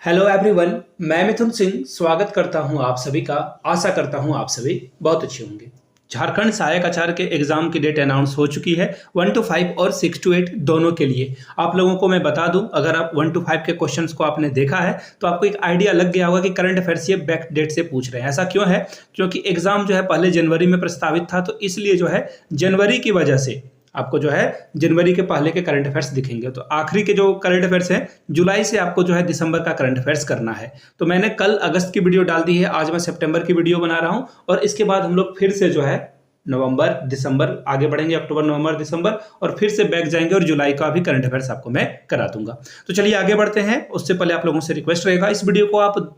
Hello everyone, मैं मिथुन सिंह स्वागत करता हूं आप सभी का। आशा करता हूं आप सभी बहुत अच्छे होंगे। झारखंड सहायक आचार्य के एग्जाम की डेट अनाउंस हो चुकी है 1 to 5 और 6 to 8 दोनों के लिए। आप लोगों को मैं बता दूं, अगर आप 1 to 5 के क्वेश्चंस को आपने देखा है तो आपको एक आइडिया लग गया होगा कि करंट अफेयर्स ये बैक डेट से पूछ रहे हैं। ऐसा क्यों है? क्योंकि एग्जाम जो है पहले जनवरी में प्रस्तावित था, तो इसलिए जो है जनवरी की वजह से आपको जो है जनवरी के पहले के करंट अफेयर्स दिखेंगे। तो आखिरी के जो करंट अफेयर्स हैं जुलाई से आपको जो है दिसंबर का करंट अफेयर्स करना है। तो मैंने कल अगस्त की वीडियो डाल दी है, आज मैं सितंबर की वीडियो बना रहा हूं और इसके बाद हम लोग फिर से जो है नवंबर दिसंबर आगे बढ़ेंगे, अक्टूबर नवंबर दिसंबर, और फिर से बैक जाएंगे और जुलाई का भी करंट अफेयर्स आपको मैं करा दूंगा। तो चलिए आगे बढ़ते हैं। उससे पहले आप लोगों से रिक्वेस्ट रहेगा, इस वीडियो को आप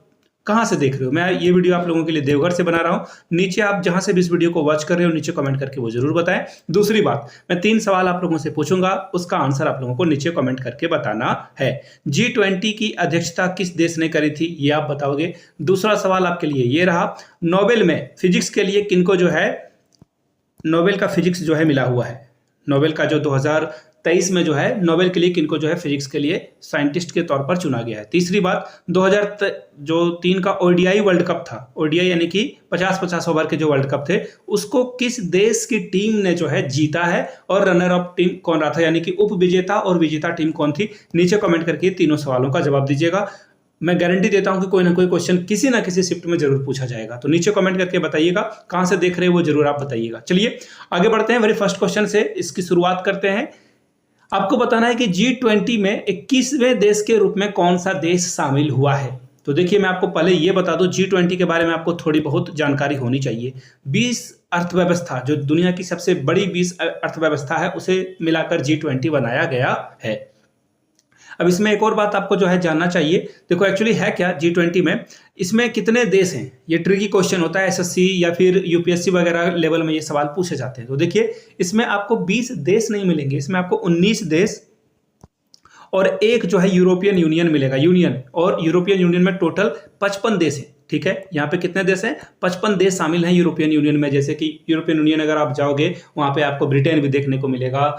कहां से देख रहे हो? मैं ये वीडियो आप लोगों के लिए देवघर से बना रहा हूं। नीचे आप जहां से भी इस वीडियो को वॉच कर रहे हो नीचे कमेंट करके वो जरूर बताएं। दूसरी बात, मैं 3 सवाल आप लोगों से पूछूंगा, उसका आंसर आप लोगों को नीचे कमेंट करके बताना है। G20 की अध्यक्षता किस देश ने करी थी, ये आप बताओगे। दूसरा सवाल आपके लिए ये रहा, नोबेल में फिजिक्स के लिए किनको जो है नोबेल का फिजिक्स जो है मिला हुआ है। नोबेल का जो 2023 में जो है नोबेल के लिए किनको जो है फिजिक्स के लिए साइंटिस्ट के तौर पर चुना गया है। तीसरी बात, 2003 का ओडीआई वर्ल्ड कप था, ओडीआई यानी कि 50-50 ओवर के जो वर्ल्ड कप थे, उसको किस देश की टीम ने जो है जीता है और रनर अप टीम कौन रहा था, यानी कि उप विजेता और विजेता टीम कौन थी। नीचे कमेंट करके तीनों सवालों का जवाब दीजिएगा। मैं गारंटी देता हूं कि कोई ना कोई क्वेश्चन किसी ना किसी शिफ्ट में जरूर पूछा जाएगा। तो नीचे कमेंट करके बताइएगा कहां से देख रहे हो, वो जरूर आप बताइएगा। चलिए आगे बढ़ते हैं, वेरी फर्स्ट क्वेश्चन से इसकी शुरुआत करते हैं। आपको बताना है कि G20 में 21वें देश के रूप में कौन सा देश शामिल हुआ है। तो देखिए, मैं आपको पहले ये बता दूं, G20 के बारे में आपको थोड़ी बहुत जानकारी होनी चाहिए। 20 अर्थव्यवस्था, जो दुनिया की सबसे बड़ी 20 अर्थव्यवस्था है, उसे मिलाकर G20 बनाया गया है। अब इसमें एक और बात आपको जो है जानना चाहिए। देखो एक्चुअली है क्या G20 में, इसमें कितने देश हैं, ये ट्रिकी क्वेश्चन होता है। एसएससी या फिर यूपीएससी वगैरह लेवल में ये सवाल पूछे जाते हैं। तो देखिए, इसमें आपको 20 देश नहीं मिलेंगे, इसमें आपको 19 देश और एक जो है यूरोपियन यूनियन मिलेगा, यूनियन। और यूरोपियन यूनियन में टोटल 55 देश हैं। ठीक है, यहाँ पे कितने देश हैं? 55 देश शामिल हैं यूरोपियन यूनियन में। जैसे कि यूरोपियन यूनियन अगर आप जाओगे वहाँ पे आपको ब्रिटेन भी देखने को मिलेगा,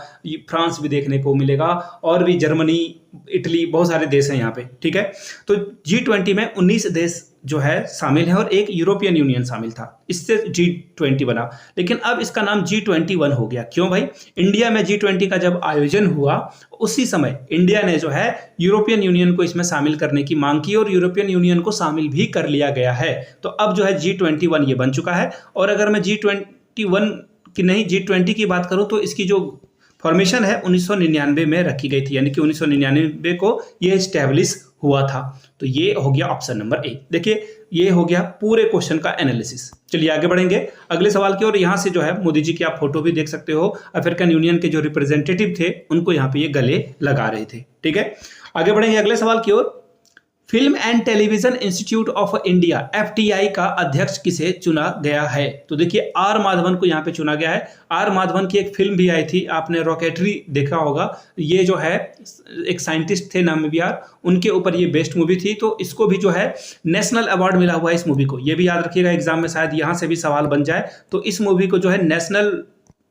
फ्रांस भी देखने को मिलेगा, और भी जर्मनी, इटली, बहुत सारे देश हैं यहाँ पे। ठीक है, तो G20 में 19 देश जो है शामिल है और एक यूरोपियन यूनियन शामिल था, इससे G20 बना। लेकिन अब इसका नाम G21 हो गया। क्यों भाई? इंडिया में G20 का जब आयोजन हुआ उसी समय इंडिया ने जो है यूरोपियन यूनियन को इसमें शामिल करने की मांग की और यूरोपियन यूनियन को शामिल भी कर लिया गया है। तो अब जो है G21 ये बन चुका है। और अगर मैं G21 की नहीं G20 की बात करूं तो इसकी जो फॉर्मेशन है 1999 में रखी गई थी, यानी कि 1999 को ये एस्टेब्लिश हुआ था। तो ये हो गया ऑप्शन नंबर ए। देखिए, ये हो गया पूरे क्वेश्चन का एनालिसिस। चलिए आगे बढ़ेंगे अगले सवाल की ओर। यहां से जो है मोदी जी की आप फोटो भी देख सकते हो। अफ्रीकन यूनियन के जो रिप्रेजेंटेटिव थे उनको यहाँ पे ये गले लगा रहे थे। ठीक है, आगे बढ़ेंगे अगले सवाल की ओर। Film and television institute of India FTI का अध्यक्ष किसे चुना गया है? तो देखिए, आर माधवन को यहाँ पे चुना गया है। आर माधवन की एक फिल्म भी आई थी, आपने रॉकेटरी देखा होगा। ये जो है एक साइंटिस्ट थे नामवियार, उनके ऊपर ये बेस्ट मूवी थी। तो इसको भी जो है नेशनल अवार्ड मिला हुआ है इस मूवी को। ये भी याद रखिएगा, एग्जाम में शायद यहाँ से भी सवाल बन जाए। तो इस मूवी को जो है नेशनल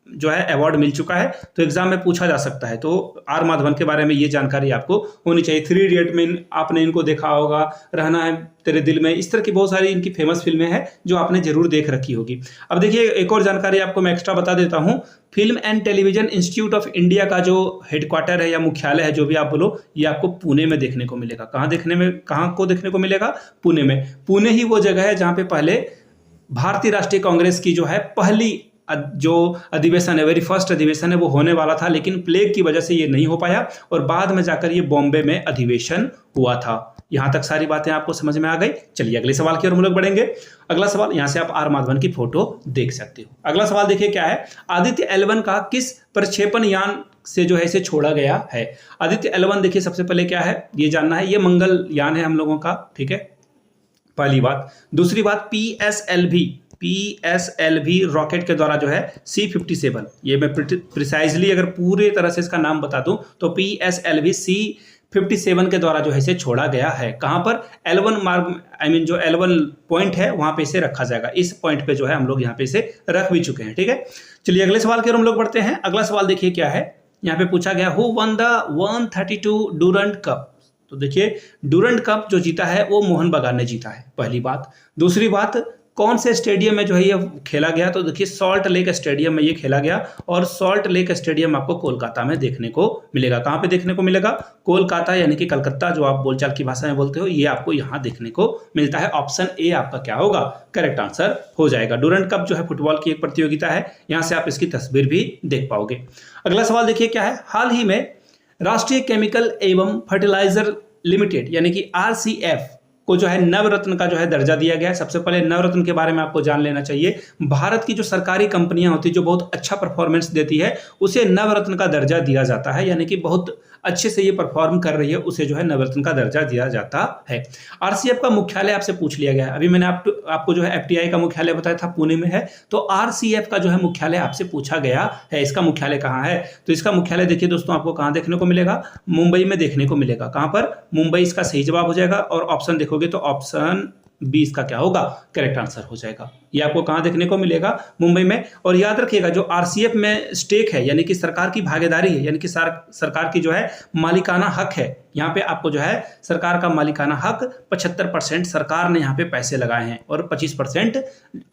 जो है अवार्ड मिल चुका है, तो एग्जाम में पूछा जा सकता है। तो आर माधवन के बारे में ये जानकारी आपको होनी चाहिए। 3 इडियट में आपने इनको देखा होगा, रहना है तेरे दिल में, इस तरह की बहुत सारी इनकी फेमस फिल्में हैं जो आपने जरूर देख रखी होगी। अब देखिए, एक और जानकारी आपको मैं एक्स्ट्रा बता देता हूं। Film and television institute of India का जो हेडक्वार्टर है या मुख्यालय है, जो भी आप बोलो, ये आपको पुणे में देखने को मिलेगा। कहाँ को देखने को मिलेगा? पुणे में। पुणे ही वो जगह है जहां पे पहले भारतीय राष्ट्रीय कांग्रेस की जो है पहली जो अधिवेशन है, वेरी फर्स्ट अधिवेशन है, वो होने वाला था, लेकिन प्लेग की वजह से ये नहीं हो पाया और बाद में जाकर ये बॉम्बे में अधिवेशन हुआ था। यहां तक सारी बातें आपको समझ में आ गई। चलिए अगले सवाल की ओर हम लोग बढ़ेंगे। अगला सवाल, यहां से आप आर माधवन की फोटो देख सकते हो। अगला सवाल देखिए क्या है, आदित्य L1 का किस प्रक्षेपण यान से जो है इसे छोड़ा गया है? आदित्य L1 देखिए, सबसे पहले क्या है ये जानना है, ये मंगल यान है हम लोगों का। ठीक है, पहली बात। दूसरी बात, PSLV रॉकेट के द्वारा जो है C-57, ये मैं प्रिसाइजली अगर पूरे तरह से इसका नाम बता दूं तो PSLV C-57 के द्वारा जो है इसे छोड़ा गया है। कहां पर? L1 मार्ग, जो L1 पॉइंट है वहां पे इसे रखा जाएगा। इस पॉइंट पे जो है हम लोग यहाँ पे इसे रख भी चुके हैं। ठीक है, चलिए अगले सवाल की ओर हम लोग बढ़ते हैं। अगला सवाल देखिए क्या है, यहाँ पे पूछा गया, who one the 132 Durand cup? तो देखिए डूरंड कप जो जीता है वो मोहन बगान ने जीता है, पहली बात। दूसरी बात, कौन से स्टेडियम में जो है ये खेला गया, तो देखिए सॉल्ट लेक स्टेडियम में ये खेला गया, और सॉल्ट लेक स्टेडियम आपको कोलकाता में देखने को मिलेगा। कहाँ पे देखने को मिलेगा? कोलकाता यानी कि कलकत्ता, जो आप बोलचाल की भाषा में बोलते हो, ये आपको यहाँ देखने को मिलता है। ऑप्शन ए आपका क्या होगा? करेक्ट आंसर हो जाएगा। डूरंड कप जो है फुटबॉल की एक प्रतियोगिता है, यहाँ से आप इसकी तस्वीर भी देख पाओगे। अगला सवाल देखिए क्या है, हाल ही में राष्ट्रीय केमिकल एवं फर्टिलाइजर लिमिटेड यानी कि आरसीएफ को जो है नवरत्न का जो है दर्जा दिया गया है। सबसे पहले नवरत्न के बारे में आपको जान लेना चाहिए। भारत की जो सरकारी कंपनियां होती है जो बहुत अच्छा परफॉर्मेंस देती है उसे नवरत्न का दर्जा दिया जाता है, यानी कि बहुत अच्छे से ये परफॉर्म कर रही है उसे जो है नवरत्न का दर्जा दिया जाता है। आरसीएफ का मुख्यालय आपसे पूछ लिया गया है। अभी मैंने आपको जो है एफटीआई का मुख्यालय बताया था पुणे में है, तो आरसीएफ का जो है मुख्यालय आपसे पूछा गया है। इसका मुख्यालय कहाँ है? तो इसका मुख्यालय देखिए दोस्तों आपको कहाँ देखने को मिलेगा? मुंबई में देखने को मिलेगा। कहाँ पर? मुंबई इसका सही जवाब हो जाएगा। और ऑप्शन देखोगे तो ऑप्शन बी इसका क्या होगा? करेक्ट आंसर हो जाएगा। ये आपको कहां देखने को मिलेगा? मुंबई में। और याद रखिएगा जो आरसीएफ में स्टेक है यानी कि सरकार की भागीदारी है, यानी कि सरकार की जो है मालिकाना हक है, यहाँ पे आपको जो है सरकार का मालिकाना हक 75% सरकार ने यहाँ पे पैसे लगाए हैं और 25%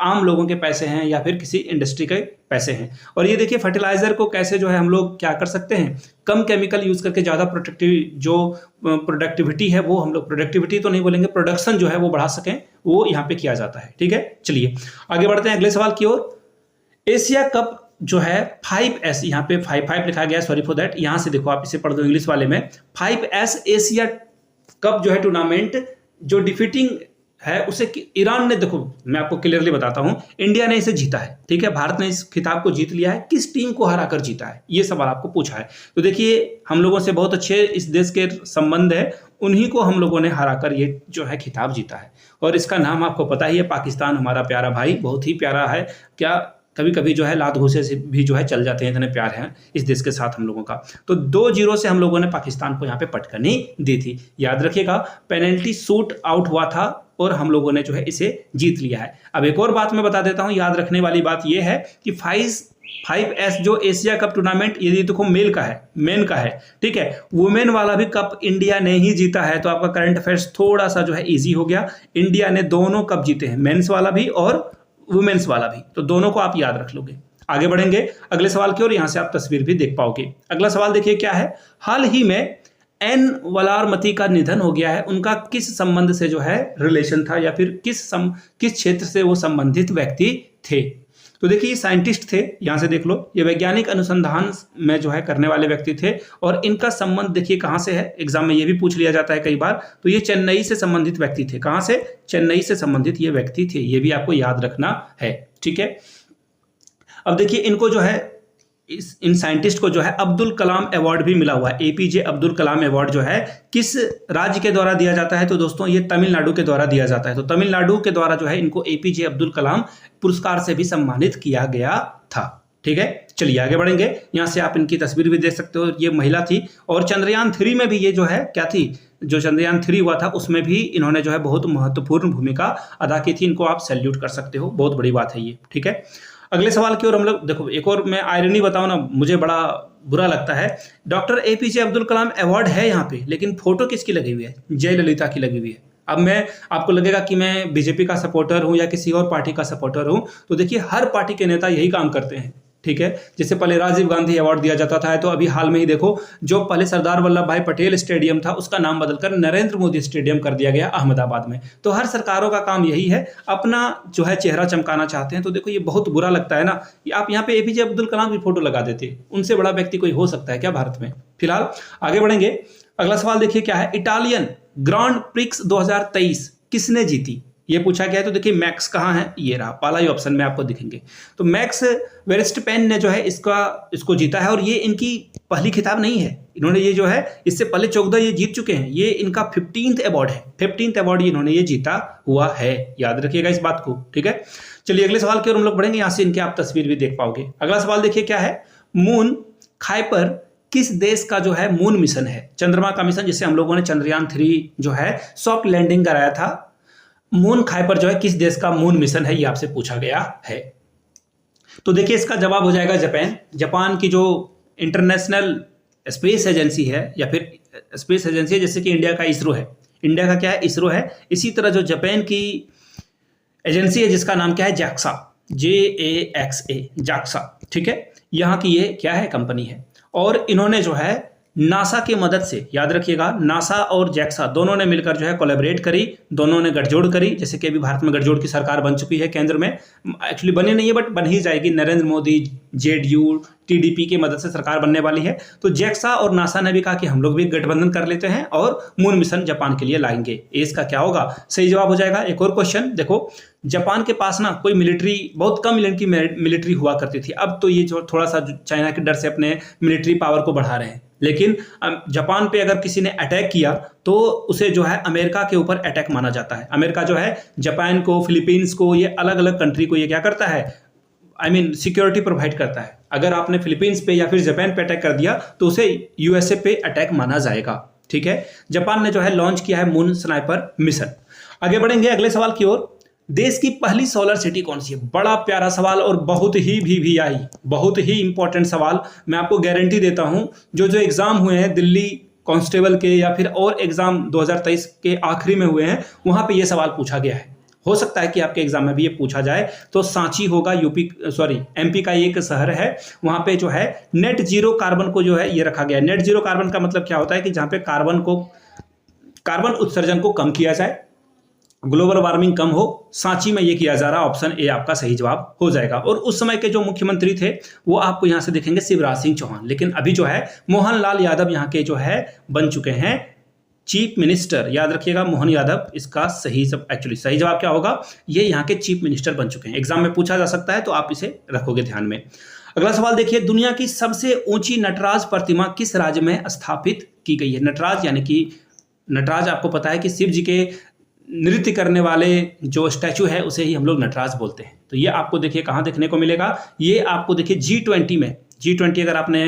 आम लोगों के पैसे हैं या फिर किसी इंडस्ट्री के पैसे हैं। और ये देखिए फर्टिलाइजर को कैसे जो है हम लोग क्या कर सकते हैं, कम केमिकल यूज करके ज्यादा प्रोडक्टिविटी है वो हम लोग, प्रोडक्टिविटी तो नहीं बोलेंगे, प्रोडक्शन जो है वो बढ़ा सकें, वो यहाँ पे किया जाता है। ठीक है, चलिए आगे बढ़ते हैं अगले सवाल की ओर। एशिया कप जो है 5S, यहाँ पे 5 लिखा गया, सॉरी फॉर दैट, यहां से देखो आप इसे पढ़ दो इंग्लिश वाले में। 5S एशिया कप जो है टूर्नामेंट जो डिफीटिंग है उसे ईरान ने, देखो मैं आपको क्लियरली बताता हूं, इंडिया ने इसे जीता है। ठीक है, भारत ने इस खिताब को जीत लिया है। किस टीम को हराकर जीता है, ये सवाल आपको पूछा है। तो देखिए हम लोगों से बहुत अच्छे इस देश के संबंध है, उन्हीं को हम लोगों ने हराकर ये जो है खिताब जीता है। और इसका नाम आपको पता ही है, पाकिस्तान हमारा प्यारा भाई, बहुत ही प्यारा है। क्या कभी कभी जो है लात घूसे से भी जो है चल जाते हैं, इतने प्यार है इस देश के साथ हम लोगों का। तो 2-0 से हम लोगों ने पाकिस्तान को यहाँ पे पटकनी दी थी। याद रखिएगा पेनल्टी शूट आउट हुआ था और हम लोगों ने जो है इसे जीत लिया है। अब एक और बात मैं बता देता हूं, याद रखने वाली बात यह है कि 5S जो एशिया कप टूर्नामेंट, ये देखो मेल का है, मेन का है। ठीक है, वुमेन वाला भी कप इंडिया ने ही जीता है। तो आपका करंट अफेयर्स थोड़ा सा जो है इजी हो गया। इंडिया ने दोनों कप जीते हैं, मेंस वाला भी और वुमेन्स वाला भी, तो दोनों को आप याद रख लोगे। आगे बढ़ेंगे अगले सवाल की ओर, यहां से आप तस्वीर भी देख पाओगे। अगला सवाल देखिए क्या है, हाल ही में एन वलारमती का निधन हो गया है, उनका किस संबंध से जो है रिलेशन था या फिर किस क्षेत्र से वो संबंधित व्यक्ति थे? तो देखिए ये साइंटिस्ट थे, यहां से देख लो, ये वैज्ञानिक अनुसंधान में जो है करने वाले व्यक्ति थे। और इनका संबंध देखिए कहां से है, एग्जाम में ये भी पूछ लिया जाता है कई बार। तो ये चेन्नई से संबंधित व्यक्ति थे। कहां से? चेन्नई से संबंधित ये व्यक्ति थे, ये भी आपको याद रखना है। ठीक है, अब देखिए इनको जो है इन साइंटिस्ट को जो है अब्दुल कलाम अवार्ड भी मिला हुआ है। एपीजे अब्दुल कलाम अवार्ड जो है किस राज्य के द्वारा दिया जाता है? तो दोस्तों ये तमिलनाडु के द्वारा दिया जाता है। तो तमिलनाडु के द्वारा जो है इनको एपीजे अब्दुल कलाम पुरस्कार से भी सम्मानित किया गया था। ठीक है, चलिए आगे बढ़ेंगे। यहां से आप इनकी तस्वीर भी देख सकते हो, ये महिला थी। और चंद्रयान 3 में भी ये जो है क्या थी, जो चंद्रयान 3 हुआ था उसमें भी इन्होंने जो है बहुत महत्वपूर्ण भूमिका अदा की थी। इनको आप सैल्यूट कर सकते हो, बहुत बड़ी बात है ये। ठीक है, अगले सवाल की ओर हम लोग देखो, एक और मैं आयरनी बताऊं ना, मुझे बड़ा बुरा लगता है। Doctor APJ Abdul Kalam award है यहाँ पे, लेकिन फोटो किसकी लगी हुई है? जयललिता की लगी हुई है। अब मैं आपको लगेगा कि मैं बीजेपी का सपोर्टर हूं या किसी और पार्टी का सपोर्टर हूं, तो देखिए हर पार्टी के नेता यही काम करते हैं। ठीक है, जैसे पहले राजीव गांधी अवार्ड दिया जाता था, तो अभी हाल में ही देखो जो पहले सरदार वल्लभ भाई पटेल स्टेडियम था उसका नाम बदलकर नरेंद्र मोदी स्टेडियम कर दिया गया अहमदाबाद में। तो हर सरकारों का काम यही है, अपना जो है चेहरा चमकाना चाहते हैं। तो देखो ये बहुत बुरा लगता है ना, आप यहाँ पे एपीजे अब्दुल कलाम की फोटो लगा देते, उनसे बड़ा व्यक्ति कोई हो सकता है क्या भारत में? फिलहाल आगे बढ़ेंगे। अगला सवाल देखिए क्या है, इटालियन ग्रांड प्रिक्स 2023 किसने जीती? ये पूछा गया है। तो देखिए मैक्स कहाँ है, ये रहा, पहला ही ऑप्शन में आपको दिखेंगे। तो मैक्स वेरस्टपेन ने जो है इसको जीता है। और ये इनकी पहली खिताब नहीं है, इन्होंने ये जो है इससे पहले 14 ये जीत चुके हैं। ये इनका 15th अवार्ड है, 15th अवार्ड इन्होंने ये जीता हुआ है, याद रखिएगा इस बात को। ठीक है, चलिए अगले सवाल की ओर हम लोग बढ़ेंगे, यहाँ से इनके आप तस्वीर भी देख पाओगे। अगला सवाल देखिए क्या है, मून खाइपर किस देश का जो है मून मिशन है? चंद्रमा का मिशन, जिससे हम लोगों ने चंद्रयान 3 जो है सॉफ्ट लैंडिंग कराया था। मून खाइपर जो है किस देश का मून मिशन है, ये आपसे पूछा गया है। तो देखिए इसका जवाब हो जाएगा जापान। जापान की जो इंटरनेशनल स्पेस एजेंसी है या फिर स्पेस एजेंसी है, जैसे कि इंडिया का इसरो है, इंडिया का क्या है, इसरो है। इसी तरह जो जापान की एजेंसी है जिसका नाम क्या है, जैक्सा, JAXA, जैक्सा, ठीक है, यहाँ की ये क्या है, कंपनी है। और इन्होंने जो है नासा की मदद से, याद रखिएगा, नासा और जैक्सा दोनों ने मिलकर जो है कोलैबोरेट करी, दोनों ने गठजोड़ करी। जैसे कि अभी भारत में गठजोड़ की सरकार बन चुकी है, केंद्र में एक्चुअली बनी नहीं है बट बन ही जाएगी, नरेंद्र मोदी, JDU, TDP की मदद से सरकार बनने वाली है। तो जैक्सा और नासा ने भी कहा कि हम लोग भी गठबंधन कर लेते हैं और मून मिशन जापान के लिए लाएंगे। इसका क्या होगा, सही जवाब हो जाएगा। एक और क्वेश्चन देखो, जापान के पास ना कोई मिलिट्री, बहुत कम मिलिट्री हुआ करती थी। अब तो ये जो थोड़ा सा चाइना के डर से अपने मिलिट्री पावर को बढ़ा रहे हैं, लेकिन जापान पे अगर किसी ने अटैक किया तो उसे जो है अमेरिका के ऊपर अटैक माना जाता है। अमेरिका जो है जापान को, फिलीपींस को, ये अलग अलग कंट्री को ये क्या करता है, सिक्योरिटी प्रोवाइड करता है। अगर आपने फिलीपींस पे या फिर जापान पे अटैक कर दिया तो उसे USA पे अटैक माना जाएगा, ठीक है। जापान ने जो है लॉन्च किया है मून स्नाइपर मिशन। आगे बढ़ेंगे अगले सवाल की ओर। देश की पहली सोलर सिटी कौन सी है? बड़ा प्यारा सवाल और बहुत ही VVI, बहुत ही इंपॉर्टेंट सवाल। मैं आपको गारंटी देता हूं, जो एग्जाम हुए हैं दिल्ली कांस्टेबल के या फिर और एग्जाम 2023 के आखिरी में हुए हैं, वहां पे ये सवाल पूछा गया है। हो सकता है कि आपके एग्जाम में भी ये पूछा जाए। तो सांची होगा, MP का एक शहर है, वहां पे जो है नेट जीरो कार्बन को जो है ये रखा गया है। नेट जीरो कार्बन का मतलब क्या होता है कि जहां पे कार्बन उत्सर्जन को कम किया जाए, ग्लोबल वार्मिंग कम हो, सांची में ये किया जा रहा। ऑप्शन ए आपका सही जवाब हो जाएगा। और उस समय के जो मुख्यमंत्री थे वो आपको यहां से दिखेंगे शिवराज सिंह चौहान, लेकिन अभी जो है मोहन लाल यादव यहाँ के जो है बन चुके हैं चीफ मिनिस्टर। याद रखिएगा, मोहन यादव इसका सही जवाब क्या होगा, ये यहाँ के चीफ मिनिस्टर बन चुके हैं। एग्जाम में पूछा जा सकता है तो आप इसे रखोगे ध्यान में। अगला सवाल देखिए, दुनिया की सबसे ऊंची नटराज प्रतिमा किस राज्य में स्थापित की गई है? नटराज यानी कि नटराज आपको पता है कि शिव जी के नृत्य करने वाले जो स्टैचू है उसे ही हम लोग नटराज बोलते हैं। तो ये आपको देखिए कहाँ देखने को मिलेगा, ये आपको देखिए G20 में, G20 अगर आपने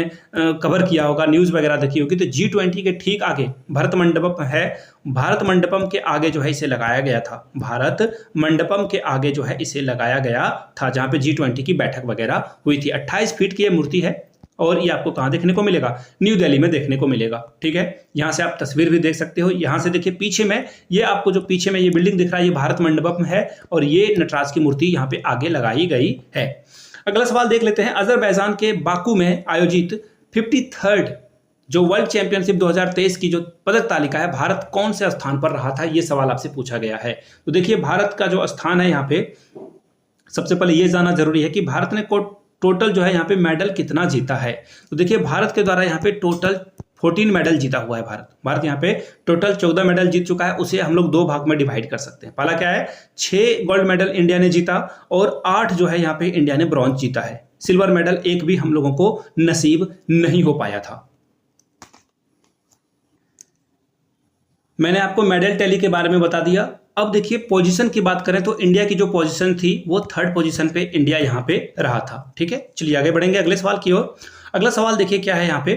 कवर किया होगा, न्यूज़ वगैरह देखी होगी, तो G20 के ठीक आगे भारत मंडपम है। भारत मंडपम के आगे जो है इसे लगाया गया था, भारत मंडपम के आगे जो है इसे लगाया गया था, जहाँ पे G20 की बैठक वगैरह हुई थी। 28 फीट की ये मूर्ति है और ये आपको कहाँ देखने को मिलेगा, न्यू दिल्ली में देखने को मिलेगा, ठीक है। यहाँ से आप तस्वीर भी देख सकते हो। यहाँ से देखिए पीछे में, ये आपको जो पीछे में ये बिल्डिंग दिख रहा है, ये भारत मंडपम है और ये नटराज की मूर्ति यहाँ पे आगे लगाई गई है। अगला सवाल देख लेते हैं, अजरबैजान के बाकू में आयोजित 53rd जो वर्ल्ड चैंपियनशिप 2023 की जो पदक तालिका है, भारत कौन से स्थान पर रहा था, ये सवाल आपसे पूछा गया है। तो देखिए भारत का जो स्थान है यहाँ पे, सबसे पहले ये जानना जरूरी है कि भारत ने टोटल जो है यहाँ पे मेडल कितना जीता है। तो देखिए भारत के द्वारा यहाँ पे टोटल 14 मेडल जीता हुआ है। भारत यहाँ पे टोटल 14 मेडल जीत चुका है। उसे हम लोग 2 भाग में डिवाइड कर सकते हैं। पहला क्या है, 6 गोल्ड मेडल इंडिया ने जीता और 8 जो है यहाँ पे इंडिया ने ब्रॉन्ज जीता है। सिल्वर मेडल एक भी हम लोगों को नसीब नहीं हो पाया था। मैंने आपको मेडल टैली के बारे में बता दिया। अब देखिए पोजीशन की बात करें तो इंडिया की जो पोजीशन थी वो 3rd पोजीशन पे इंडिया यहाँ पे रहा था, ठीक है। चलिए आगे बढ़ेंगे अगले सवाल की ओर। अगला सवाल देखिए क्या है यहाँ पे,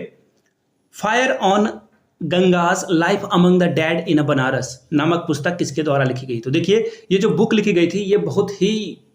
fire on Ganges life among the dead in Banaras नामक पुस्तक किसके द्वारा लिखी गई? तो देखिए ये जो बुक लिखी गई थी ये बहुत ही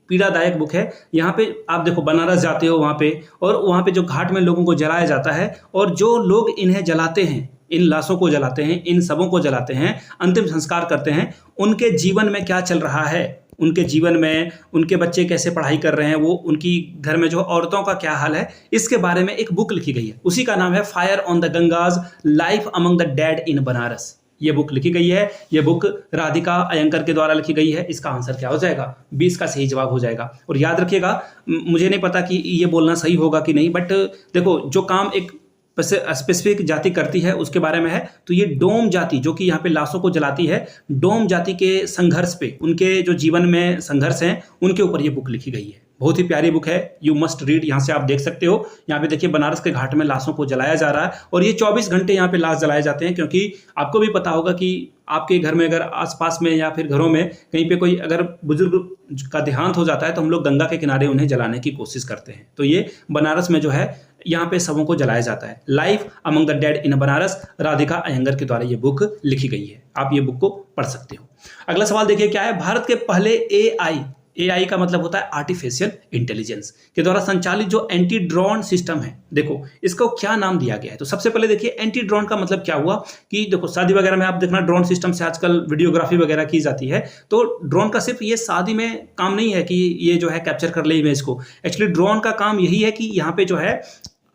पीड़ादायक बुक है। यहाँ पे आप देखो बनारस जाते हो वहाँ पे, और वहाँ पे जो घाट में लोगों को जलाया जाता है, और जो लोग इन्हें जलाते हैं, इन लाशों को जलाते हैं, इन सबों को जलाते हैं, अंतिम संस्कार करते हैं, उनके जीवन में क्या चल रहा है, उनके जीवन में उनके बच्चे कैसे पढ़ाई कर रहे हैं, वो उनकी घर में जो औरतों का क्या हाल है, इसके बारे में एक बुक लिखी गई है। उसी का नाम है fire on the Ganges life among the dead in Banaras. ये बुक लिखी गई है। ये बुक राधिका अयंकर के द्वारा लिखी गई है। इसका आंसर क्या हो जाएगा, 20 का सही जवाब हो जाएगा। और याद रखिएगा, मुझे नहीं पता कि ये बोलना सही होगा कि नहीं, बट देखो जो काम एक स्पेसिफिक जाति करती है उसके बारे में है। तो ये डोम जाति जो कि यहाँ पे लाशों को जलाती है, डोम जाति के संघर्ष पे, उनके जो जीवन में संघर्ष हैं उनके ऊपर ये बुक लिखी गई है। बहुत ही प्यारी बुक है, यू मस्ट रीड। यहाँ से आप देख सकते हो, यहाँ पे देखिए बनारस के घाट में लाशों को जलाया जा रहा है और ये 24 घंटे यहाँ पे लाश जलाए जाते हैं, क्योंकि आपको भी पता होगा कि आपके घर में अगर आसपास में या फिर घरों में कहीं पे कोई अगर बुजुर्ग का देहांत हो जाता है तो हम लोग गंगा के किनारे उन्हें जलाने की कोशिश करते हैं। तो ये बनारस में जो है यहाँ पे सबों को जलाया जाता है। Life among the dead in Banaras, Radhika Iyengar के द्वारा ये बुक लिखी गई है। आप ये बुक को पढ़ सकते हो। अगला सवाल देखिए क्या है, भारत के पहले AI एआई का मतलब होता है आर्टिफिशियल इंटेलिजेंस के द्वारा संचालित जो एंटी ड्रोन सिस्टम है, देखो इसको क्या नाम दिया गया है। तो सबसे पहले देखिए एंटी ड्रोन का मतलब क्या हुआ कि देखो शादी वगैरह में आप देखना ड्रोन सिस्टम से आजकल वीडियोग्राफी वगैरह की जाती है। तो ड्रोन का सिर्फ ये शादी में काम नहीं है कि ये जो है कैप्चर कर ले इमेज को। एक्चुअली ड्रोन का काम यही है कि यहाँ पे जो है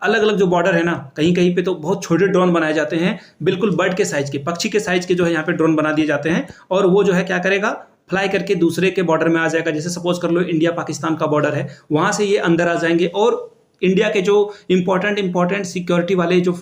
अलग अलग जो बॉर्डर है ना, कहीं कहीं पे तो बहुत छोटे ड्रोन बनाए जाते हैं, बिल्कुल बर्ड के साइज के, पक्षी के साइज के जो है यहाँ पे ड्रोन बना दिए जाते हैं। और वो जो है क्या करेगा, फ्लाई करके दूसरे के बॉर्डर में आ जाएगा। जैसे सपोज कर लो इंडिया पाकिस्तान का बॉर्डर है, वहां से ये अंदर आ जाएंगे और इंडिया के जो इंपॉर्टेंट सिक्योरिटी वाले जो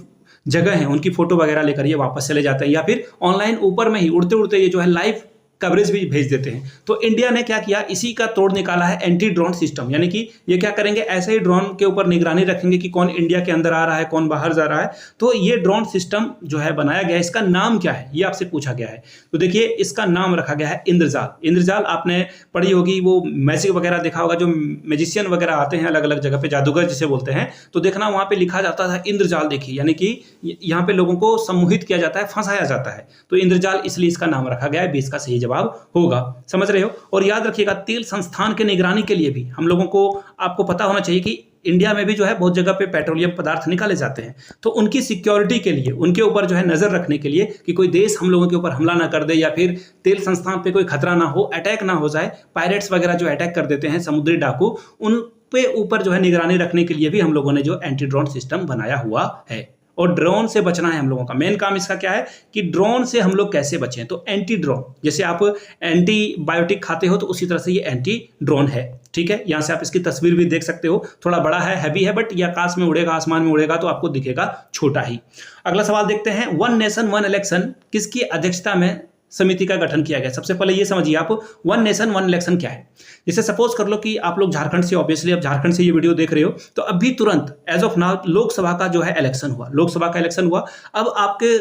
जगह हैं उनकी फोटो वगैरह लेकर ये वापस चले जाते हैं, या फिर ऑनलाइन ऊपर में ही उड़ते उड़ते ये जो है लाइव कवरेज भी भेज देते हैं। तो इंडिया ने क्या किया, इसी का तोड़ निकाला है एंटी ड्रोन सिस्टम। यानी कि ये क्या करेंगे, ऐसे ही ड्रोन के ऊपर निगरानी रखेंगे कि कौन इंडिया के अंदर आ रहा है, कौन बाहर जा रहा है। तो ये ड्रोन सिस्टम जो है बनाया गया है, इसका नाम क्या है ये आपसे पूछा गया है। तो देखिए इसका नाम रखा गया है इंद्रजाल। इंद्रजाल आपने पढ़ी होगी, वो मैजिक वगैरह देखा होगा, जो मैजिशियन वगैरह आते हैं अलग अलग जगह पे, जादूगर जिसे बोलते हैं, तो देखना वहां पे लिखा जाता था इंद्रजाल। देखिए यानी कि यहाँ पे लोगों को सम्मोहित किया जाता है, फंसाया जाता है। तो इंद्रजाल इसलिए इसका नाम रखा गया है। 20 का सही जवाब होगा, समझ रहे हो। और याद रखिएगा तेल संस्थान के निगरानी के लिए भी हम लोगों को, आपको पता होना चाहिए कि इंडिया में भी जो है बहुत जगह पे पेट्रोलियम पदार्थ निकाले जाते हैं। तो उनकी सिक्योरिटी के लिए, उनके ऊपर जो है नजर रखने के लिए कि कोई देश हम लोगों के ऊपर हमला ना कर दे, या फिर तेल संस्थान पे कोई खतरा ना हो, अटैक ना हो जाए, पायरेट्स वगैरह जो अटैक कर देते हैं, समुद्री डाकू, उन पे ऊपर जो है निगरानी रखने के लिए भी हम लोगों ने जो एंटी ड्रोन सिस्टम बनाया हुआ है। और ड्रोन से बचना है हम लोगों का मेन काम। इसका क्या है कि ड्रोन से हम लोग कैसे बचें। तो एंटी ड्रोन, जैसे आप एंटीबायोटिक खाते हो तो उसी तरह से ये एंटी ड्रोन है, ठीक है। यहां से आप इसकी तस्वीर भी देख सकते हो, थोड़ा बड़ा है, हैवी है, बट ये आकाश में उड़ेगा, आसमान में उड़ेगा तो आपको दिखेगा छोटा ही। अगला सवाल देखते हैं, वन नेशन वन इलेक्शन किसकी अध्यक्षता में समिति का गठन किया गया। सबसे पहले ये समझिए आप, वन नेशन वन इलेक्शन क्या है। जैसे सपोज कर लो कि आप लोग झारखंड से, ऑब्वियसली आप झारखंड से ये वीडियो देख रहे हो, तो अभी तुरंत एज ऑफ नाउ लोकसभा का जो है इलेक्शन हुआ, लोकसभा का इलेक्शन हुआ। अब आपके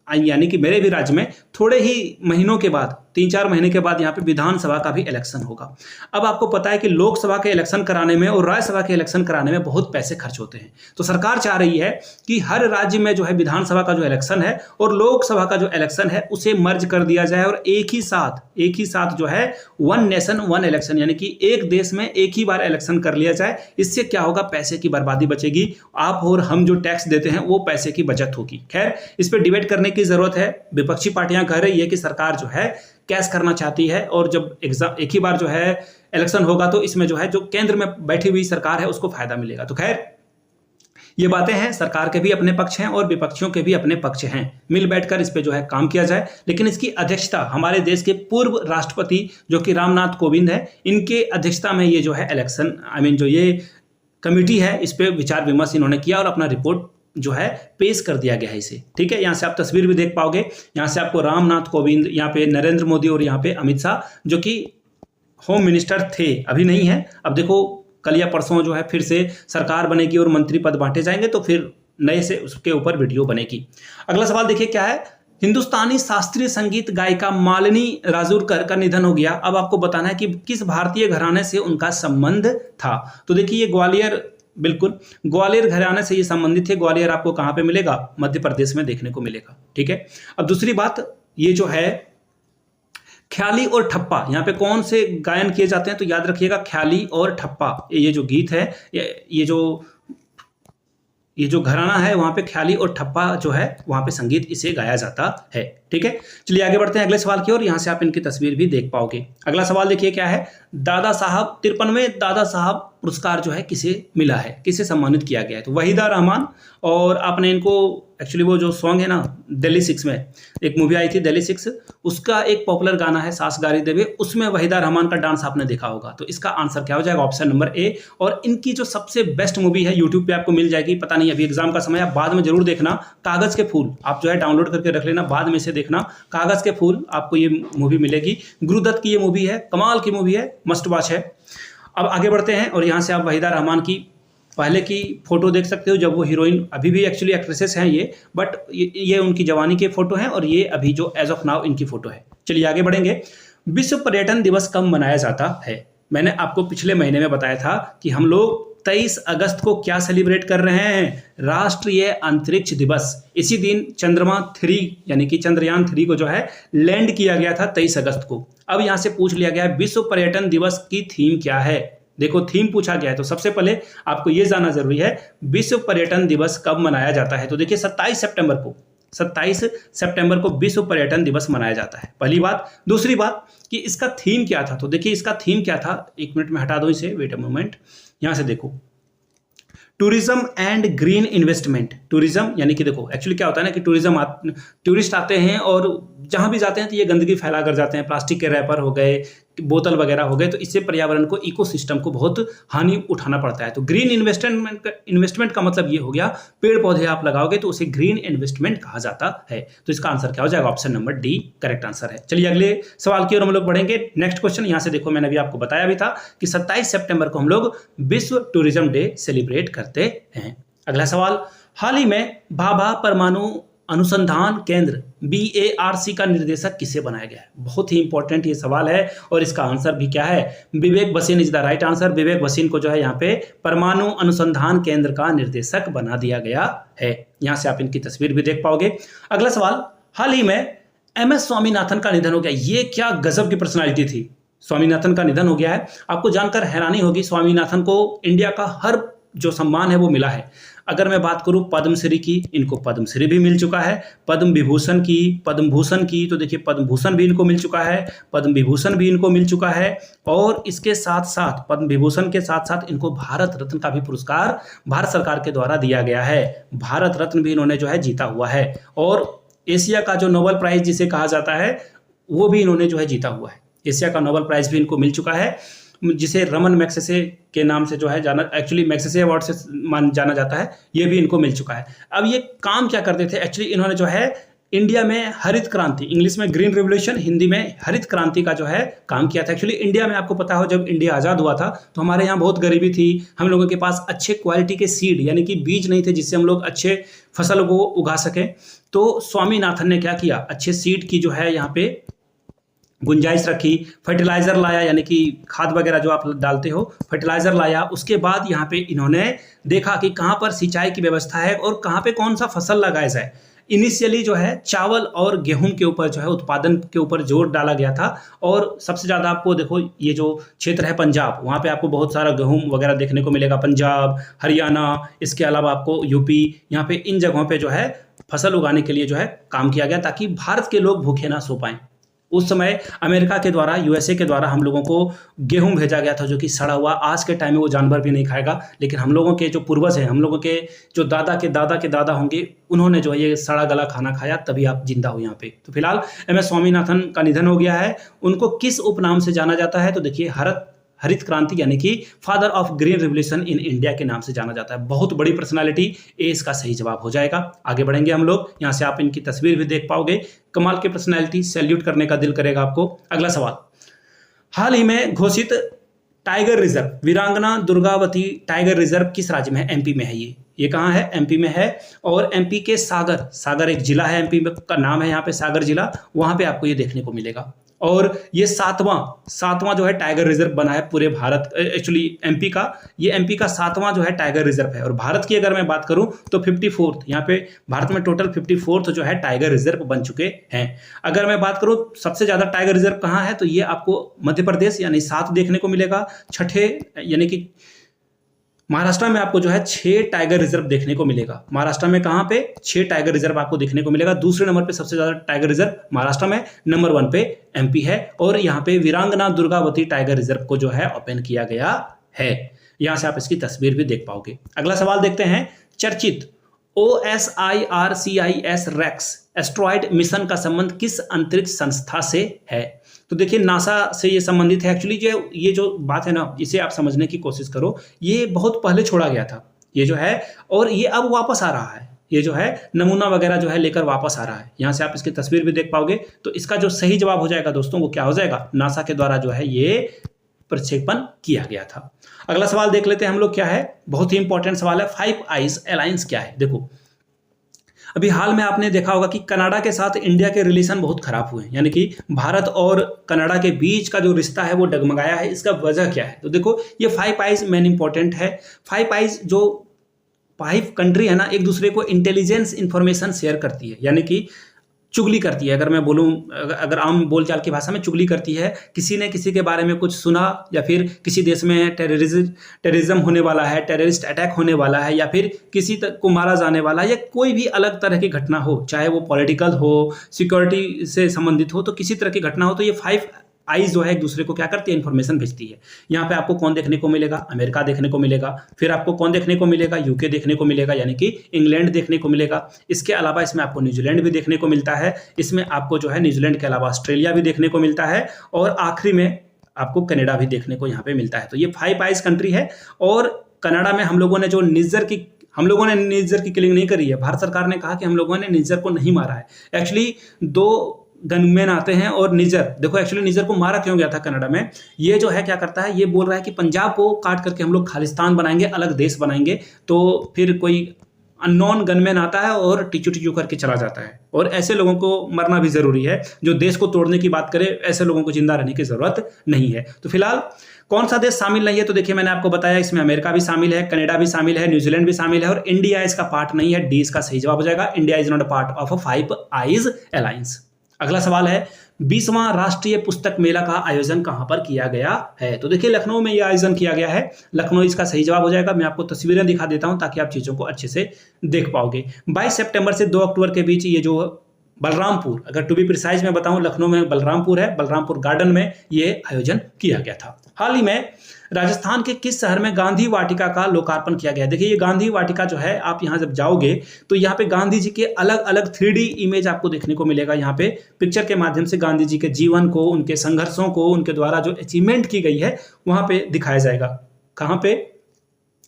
यानी कि मेरे भी राज्य में थोड़े ही महीनों के बाद, 3-4 महीने के बाद यहाँ पे विधानसभा का भी इलेक्शन होगा। अब आपको पता है कि लोकसभा के इलेक्शन कराने में और राज्यसभा के इलेक्शन कराने में बहुत पैसे खर्च होते हैं। तो सरकार चाह रही है कि हर राज्य में जो है विधानसभा का जो इलेक्शन है और लोकसभा का जो इलेक्शन है उसे मर्ज कर दिया जाए, और एक ही साथ जो है वन नेशन वन इलेक्शन, यानी कि एक देश में एक ही बार इलेक्शन कर लिया जाए। इससे क्या होगा, पैसे की बर्बादी बचेगी, आप और हम जो टैक्स देते हैं वो पैसे की बचत होगी। खैर, इस पर डिबेट करने की जरूरत है। विपक्षी पार्टियां कह रही है कि सरकार जो है कैश करना चाहती है, और जब एक ही बार जो है इलेक्शन होगा तो इसमें जो है जो केंद्र में बैठी हुई सरकार है उसको फायदा मिलेगा। तो खैर ये बातें हैं, सरकार के भी अपने पक्ष हैं और विपक्षियों के भी अपने पक्ष हैं, मिल बैठकर इस पे जो है काम किया जाए। लेकिन इसकी अध्यक्षता हमारे देश के पूर्व राष्ट्रपति जो कि रामनाथ कोविंद है, इनके अध्यक्षता में ये जो है इलेक्शन, जो ये कमेटी है, इस पे विचार विमर्श इन्होंने किया और अपना रिपोर्ट जो है पेश कर दिया गया है इसे, ठीक है। यहाँ से आप तस्वीर भी देख पाओगे, यहाँ से आपको रामनाथ कोविंद, यहाँ पे नरेंद्र मोदी और यहाँ पे अमित शाह जो कि होम मिनिस्टर थे, अभी नहीं है। अब देखो कल या परसों जो है फिर से सरकार बनेगी और मंत्री पद बांटे जाएंगे, तो फिर नए से उसके ऊपर वीडियो बनेगी। अगला सवाल देखिए क्या है, हिंदुस्तानी शास्त्रीय संगीत गायिका मालिनी राजूरकर का निधन हो गया। अब आपको बताना है कि किस भारतीय घराने से उनका संबंध था। तो देखिए ये ग्वालियर, बिल्कुल ग्वालियर घराने से ये संबंधित थे। ग्वालियर आपको कहाँ पे मिलेगा, मध्य प्रदेश में देखने को मिलेगा, ठीक है। अब दूसरी बात, ये जो है ख्याली और ठप्पा, यहाँ पे कौन से गायन किए जाते हैं, तो याद रखिएगा ख्याली और ठप्पा, ये जो गीत है, ये जो घराना है वहां पे ख्याली और ठप्पा जो है वहां पे संगीत इसे गाया जाता है, ठीक है। चलिए आगे बढ़ते हैं अगले सवाल की ओर। यहाँ से आप इनकी तस्वीर भी देख पाओगे। अगला सवाल देखिए क्या है, दादा साहब 53वें दादा साहब पुरस्कार जो है किसे मिला है, किसे सम्मानित किया गया है। तो वहीदा रहमान, और आपने इनको एक्चुअली वो जो सॉन्ग है ना दिल्ली 6 में एक मूवी आई थी दिल्ली 6, उसका एक पॉपुलर गाना है सास गारी देवे, उसमें वहीदा रहमान का डांस आपने देखा होगा। तो इसका आंसर क्या हो जाएगा, ऑप्शन नंबर ए। और इनकी जो सबसे बेस्ट मूवी है यूट्यूब पे आपको मिल जाएगी, पता नहीं अभी एग्जाम का समय, आप बाद में जरूर देखना, कागज के फूल, आप जो है डाउनलोड करके रख लेना, बाद में से देखना, कागज के फूल आपको ये मूवी मिलेगी। गुरुदत्त की ये मूवी है, कमाल की मूवी है, मस्ट वॉच है। अब आगे बढ़ते हैं और यहाँ से आप वहीदा रहमान की पहले की फोटो देख सकते हो, जब वो हीरोइन, अभी भी एक्चुअली एक्ट्रेसेस हैं ये, बट ये उनकी जवानी के फोटो हैं, और ये अभी जो एज ऑफ नाउ इनकी फोटो है। चलिए आगे बढ़ेंगे। विश्व पर्यटन दिवस कब मनाया जाता है। मैंने आपको पिछले महीने में बताया था कि हम लोग 23 अगस्त को क्या सेलिब्रेट कर रहे हैं, राष्ट्रीय अंतरिक्ष दिवस। इसी दिन चंद्रमा 3 यानी कि चंद्रयान 3 को जो है लैंड किया गया था 23 अगस्त को। अब यहाँ से पूछ लिया गया है विश्व पर्यटन दिवस की थीम क्या है। देखो थीम पूछा गया है तो सबसे पहले आपको ये जानना जरूरी है विश्व पर्यटन दिवस कब मनाया जाता है। तो देखिए 27 सितंबर को विश्व पर्यटन दिवस मनाया जाता है, पहली बात। दूसरी बात कि इसका थीम क्या था, तो देखिए इसका थीम क्या था, एक मिनट में हटा दो इसे, वेट अ मोमेंट, यहां से देखो, tourism and green investment. Tourism यानी कि देखो एक्चुअली क्या होता है ना कि टूरिस्ट आते हैं और जहां भी जाते हैं तो ये गंदगी फैला कर जाते हैं, प्लास्टिक के रैपर हो गए, बोतल वगैरह हो गए, तो इससे पर्यावरण को, इकोसिस्टम को बहुत हानि उठाना पड़ता है। तो ग्रीन इन्वेस्टमेंट का मतलब ये हो गया पेड़ पौधे आप लगाओगे तो उसे ग्रीन इन्वेस्टमेंट कहा जाता है। तो इसका आंसर क्या हो जाएगा, option number D correct answer है। चलिए अगले सवाल की ओर हम लोग बढ़ेंगे। नेक्स्ट क्वेश्चन यहां से देखो, मैंने अभी आपको बताया भी था कि 27 सितंबर को हम लोग विश्व टूरिज्म डे सेलिब्रेट करते हैं। अगला सवाल, हाल ही में भाभा परमाणु अनुसंधान केंद्र BARC का निर्देशक किसे बनाया गया है। बहुत ही इंपॉर्टेंट ये सवाल है और इसका आंसर भी क्या है, Vivek Bhasin is the right answer. Vivek Bhasin को जो है यहाँ पे परमाणु अनुसंधान केंद्र का निर्देशक बना दिया गया है। यहां से आप इनकी तस्वीर भी देख पाओगे। अगला सवाल, हाल ही में MS स्वामीनाथन का निधन हो गया। ये क्या गजब की पर्सनालिटी थी, स्वामीनाथन का निधन हो गया है। आपको जानकर हैरानी होगी, स्वामीनाथन को इंडिया का हर जो सम्मान है वो मिला है। अगर मैं बात करूं पद्मश्री की, इनको पद्मश्री भी मिल चुका है, पद्म विभूषण की, पद्म भूषण की, तो देखिए पद्म भूषण भी इनको मिल चुका है, पद्म विभूषण भी इनको मिल चुका है, और इसके साथ साथ पद्म विभूषण के साथ साथ इनको भारत रत्न का भी पुरस्कार भारत सरकार के द्वारा दिया गया है। भारत रत्न भी इन्होंने जो है जीता हुआ है, और एशिया का जो नोबेल प्राइज जिसे कहा जाता है वो भी इन्होंने जो है जीता हुआ है। एशिया का नोबेल प्राइज भी इनको मिल चुका है, जिसे रमन मैग्सेसे के नाम से जो है जाना, एक्चुअली मैग्सेसे अवार्ड से जाना जाता है, ये भी इनको मिल चुका है। अब ये काम क्या करते थे, एक्चुअली इन्होंने जो है इंडिया में हरित क्रांति, इंग्लिश में ग्रीन रिवोल्यूशन, हिंदी में हरित क्रांति का जो है काम किया था। एक्चुअली इंडिया में आपको पता हो जब इंडिया आज़ाद हुआ था तो हमारे यहाँ बहुत गरीबी थी, हम लोगों के पास अच्छे क्वालिटी के सीड यानी कि बीज नहीं थे जिससे हम लोग अच्छे फसल को उगा सकें। तो स्वामीनाथन ने क्या किया, अच्छे सीड की जो है यहाँ पे गुंजाइश रखी, फर्टिलाइजर लाया यानी कि खाद वगैरह जो आप डालते हो, फर्टिलाइजर लाया। उसके बाद यहाँ पे इन्होंने देखा कि कहाँ पर सिंचाई की व्यवस्था है और कहाँ पे कौन सा फसल लगाया जाए। इनिशियली जो है चावल और गेहूं के ऊपर जो है उत्पादन के ऊपर जोर डाला गया था, और सबसे ज़्यादा आपको देखो ये जो क्षेत्र है पंजाब, वहाँ पे आपको बहुत सारा गेहूं वगैरह देखने को मिलेगा, पंजाब, हरियाणा, इसके अलावा आपको यूपी, यहाँ पे इन जगहों पे जो है फसल उगाने के लिए जो है काम किया गया ताकि भारत के लोग भूखे ना सो पाएं। उस समय अमेरिका के द्वारा, USA के द्वारा हम लोगों को गेहूं भेजा गया था जो कि सड़ा हुआ, आज के टाइम में वो जानवर भी नहीं खाएगा, लेकिन हम लोगों के जो पूर्वज हैं, हम लोगों के जो दादा के दादा के दादा होंगे, उन्होंने जो है ये सड़ा गला खाना खाया, तभी आप जिंदा हो यहाँ पे। तो फिलहाल MS स्वामीनाथन का निधन हो गया है। उनको किस उपनाम से जाना जाता है, तो देखिए हरित क्रांति यानी कि father of green revolution in India के नाम से जाना जाता है। बहुत बड़ी पर्सनालिटी, ए इसका सही जवाब हो जाएगा। आगे बढ़ेंगे हम लोग, यहाँ से आप इनकी तस्वीर भी देख पाओगे। कमाल की पर्सनालिटी, सैल्यूट करने का दिल करेगा आपको। अगला सवाल, हाल ही में घोषित टाइगर रिजर्व, वीरांगना दुर्गावती टाइगर रिजर्व किस राज्य में है। MP में है। ये कहाँ है, MP में है, और MP के सागर एक जिला है, MP का नाम है यहाँ पे सागर जिला, वहाँ पे आपको ये देखने को मिलेगा। और ये सातवां जो है टाइगर रिजर्व बना है पूरे भारत, एक्चुअली MP का, ये MP का 7वां जो है टाइगर रिजर्व है। और भारत की अगर मैं बात करूं तो 54th, यहाँ पे भारत में टोटल 54th जो है टाइगर रिजर्व बन चुके हैं। अगर मैं बात करूं सबसे ज्यादा टाइगर रिजर्व कहाँ है, तो ये आपको मध्य प्रदेश यानी 7 देखने को मिलेगा। छठे यानी कि महाराष्ट्र में आपको जो है 6 टाइगर रिजर्व देखने को मिलेगा। महाराष्ट्र में कहाँ पे 6 टाइगर रिजर्व आपको देखने को मिलेगा। दूसरे नंबर पे सबसे ज्यादा टाइगर रिजर्व महाराष्ट्र में, नंबर 1 पे MP है, और यहाँ पे वीरांगना दुर्गावती टाइगर रिजर्व को जो है ओपन किया गया है। यहाँ से आप इसकी तस्वीर भी देख पाओगे। अगला सवाल देखते हैं, चर्चित OSIRCIS रेक्स एस्ट्रॉयड मिशन का संबंध किस अंतरिक्ष संस्था से है। तो देखिए नासा से ये संबंधित है। एक्चुअली ये जो बात है ना, इसे आप समझने की कोशिश करो। ये बहुत पहले छोड़ा गया था ये जो है, और ये अब वापस आ रहा है। ये जो है नमूना वगैरह जो है लेकर वापस आ रहा है। यहाँ से आप इसकी तस्वीर भी देख पाओगे। तो इसका जो सही जवाब हो जाएगा दोस्तों, वो क्या हो जाएगा, नासा के द्वारा जो है ये प्रक्षेपण किया गया था। अगला सवाल देख लेते हैं हम लोग, क्या है, बहुत ही इंपॉर्टेंट सवाल है। 5 आइज अलायंस क्या है। देखो अभी हाल में आपने देखा होगा कि कनाडा के साथ इंडिया के रिलेशन बहुत खराब हुए हैं, यानी कि भारत और कनाडा के बीच का जो रिश्ता है वो डगमगाया है। इसका वजह क्या है, तो देखो ये 5 आइज मेन इंपॉर्टेंट है। 5 आइज जो 5 कंट्री है ना, एक दूसरे को इंटेलिजेंस इंफॉर्मेशन शेयर करती है, यानी कि चुगली करती है। अगर मैं बोलूँ, अगर आम बोलचाल की भाषा में चुगली करती है, किसी ने किसी के बारे में कुछ सुना, या फिर किसी देश में टेररिज्म होने वाला है, टेररिस्ट अटैक होने वाला है, या फिर किसी को मारा जाने वाला है, या कोई भी अलग तरह की घटना हो, चाहे वो पॉलिटिकल हो, सिक्योरिटी से संबंधित हो, तो किसी तरह की घटना हो तो ये 5 आईज जो है एक दूसरे को क्या करती है, इन्फॉर्मेशन भेजती है। यहाँ पे आपको कौन देखने को मिलेगा, अमेरिका देखने को मिलेगा। फिर आपको कौन देखने को मिलेगा, यूके देखने को मिलेगा, यानी कि इंग्लैंड देखने को मिलेगा। इसके अलावा इसमें आपको न्यूजीलैंड भी देखने को मिलता है। इसमें आपको जो है न्यूजीलैंड के अलावा ऑस्ट्रेलिया भी देखने को मिलता है, और आखिरी में आपको कनाडा भी देखने को यहाँ पे मिलता है। तो ये 5 आईज कंट्री है। और कनाडा में हम लोगों ने निज्जर की किलिंग नहीं करी है। भारत सरकार ने कहा कि हम लोगों ने निज्जर को नहीं मारा है। एक्चुअली 2 गनमैन आते हैं, और निज्जर, देखो एक्चुअली निज्जर को मारा क्यों गया था कनाडा में, ये जो है क्या करता है, ये बोल रहा है कि पंजाब को काट करके हम लोग खालिस्तान बनाएंगे, अलग देश बनाएंगे। तो फिर कोई अननोन गनमैन आता है और टिचू टिचू करके चला जाता है। और ऐसे लोगों को मरना भी जरूरी है। जो देश को तोड़ने की बात करे, ऐसे लोगों को जिंदा रहने की जरूरत नहीं है। तो फिलहाल कौन सा देश शामिल नहीं है, तो देखिए मैंने आपको बताया, इसमें अमेरिका भी शामिल है, कनाडा भी शामिल है, न्यूजीलैंड भी शामिल है, और इंडिया इसका पार्ट नहीं है। डी इसका सही जवाब हो जाएगा। India is not a part of a 5 eyes alliance. अगला सवाल है, 20वां राष्ट्रीय पुस्तक मेला का आयोजन कहां पर किया गया है? तो देखिए लखनऊ में यह आयोजन किया गया है। लखनऊ इसका सही जवाब हो जाएगा। मैं आपको तस्वीरें दिखा देता हूं ताकि आप चीजों को अच्छे से देख पाओगे। 22 सितंबर से 2 अक्टूबर के बीच ये जो बलरामपुर, अगर टू बी प्रिसाइज में बताऊं, लखनऊ में बलरामपुर है, बलरामपुर गार्डन में ये आयोजन किया गया था। हाल ही में राजस्थान के किस शहर में गांधी वाटिका का लोकार्पण किया गया? देखिए ये गांधी वाटिका जो है, आप यहाँ जब जाओगे तो यहाँ पे गांधी जी के अलग अलग 3D इमेज आपको देखने को मिलेगा। यहाँ पे पिक्चर के माध्यम से गांधी जी के जीवन को, उनके संघर्षों को, उनके द्वारा जो अचीवमेंट की गई है वहां पे दिखाया जाएगा। कहाँ पे,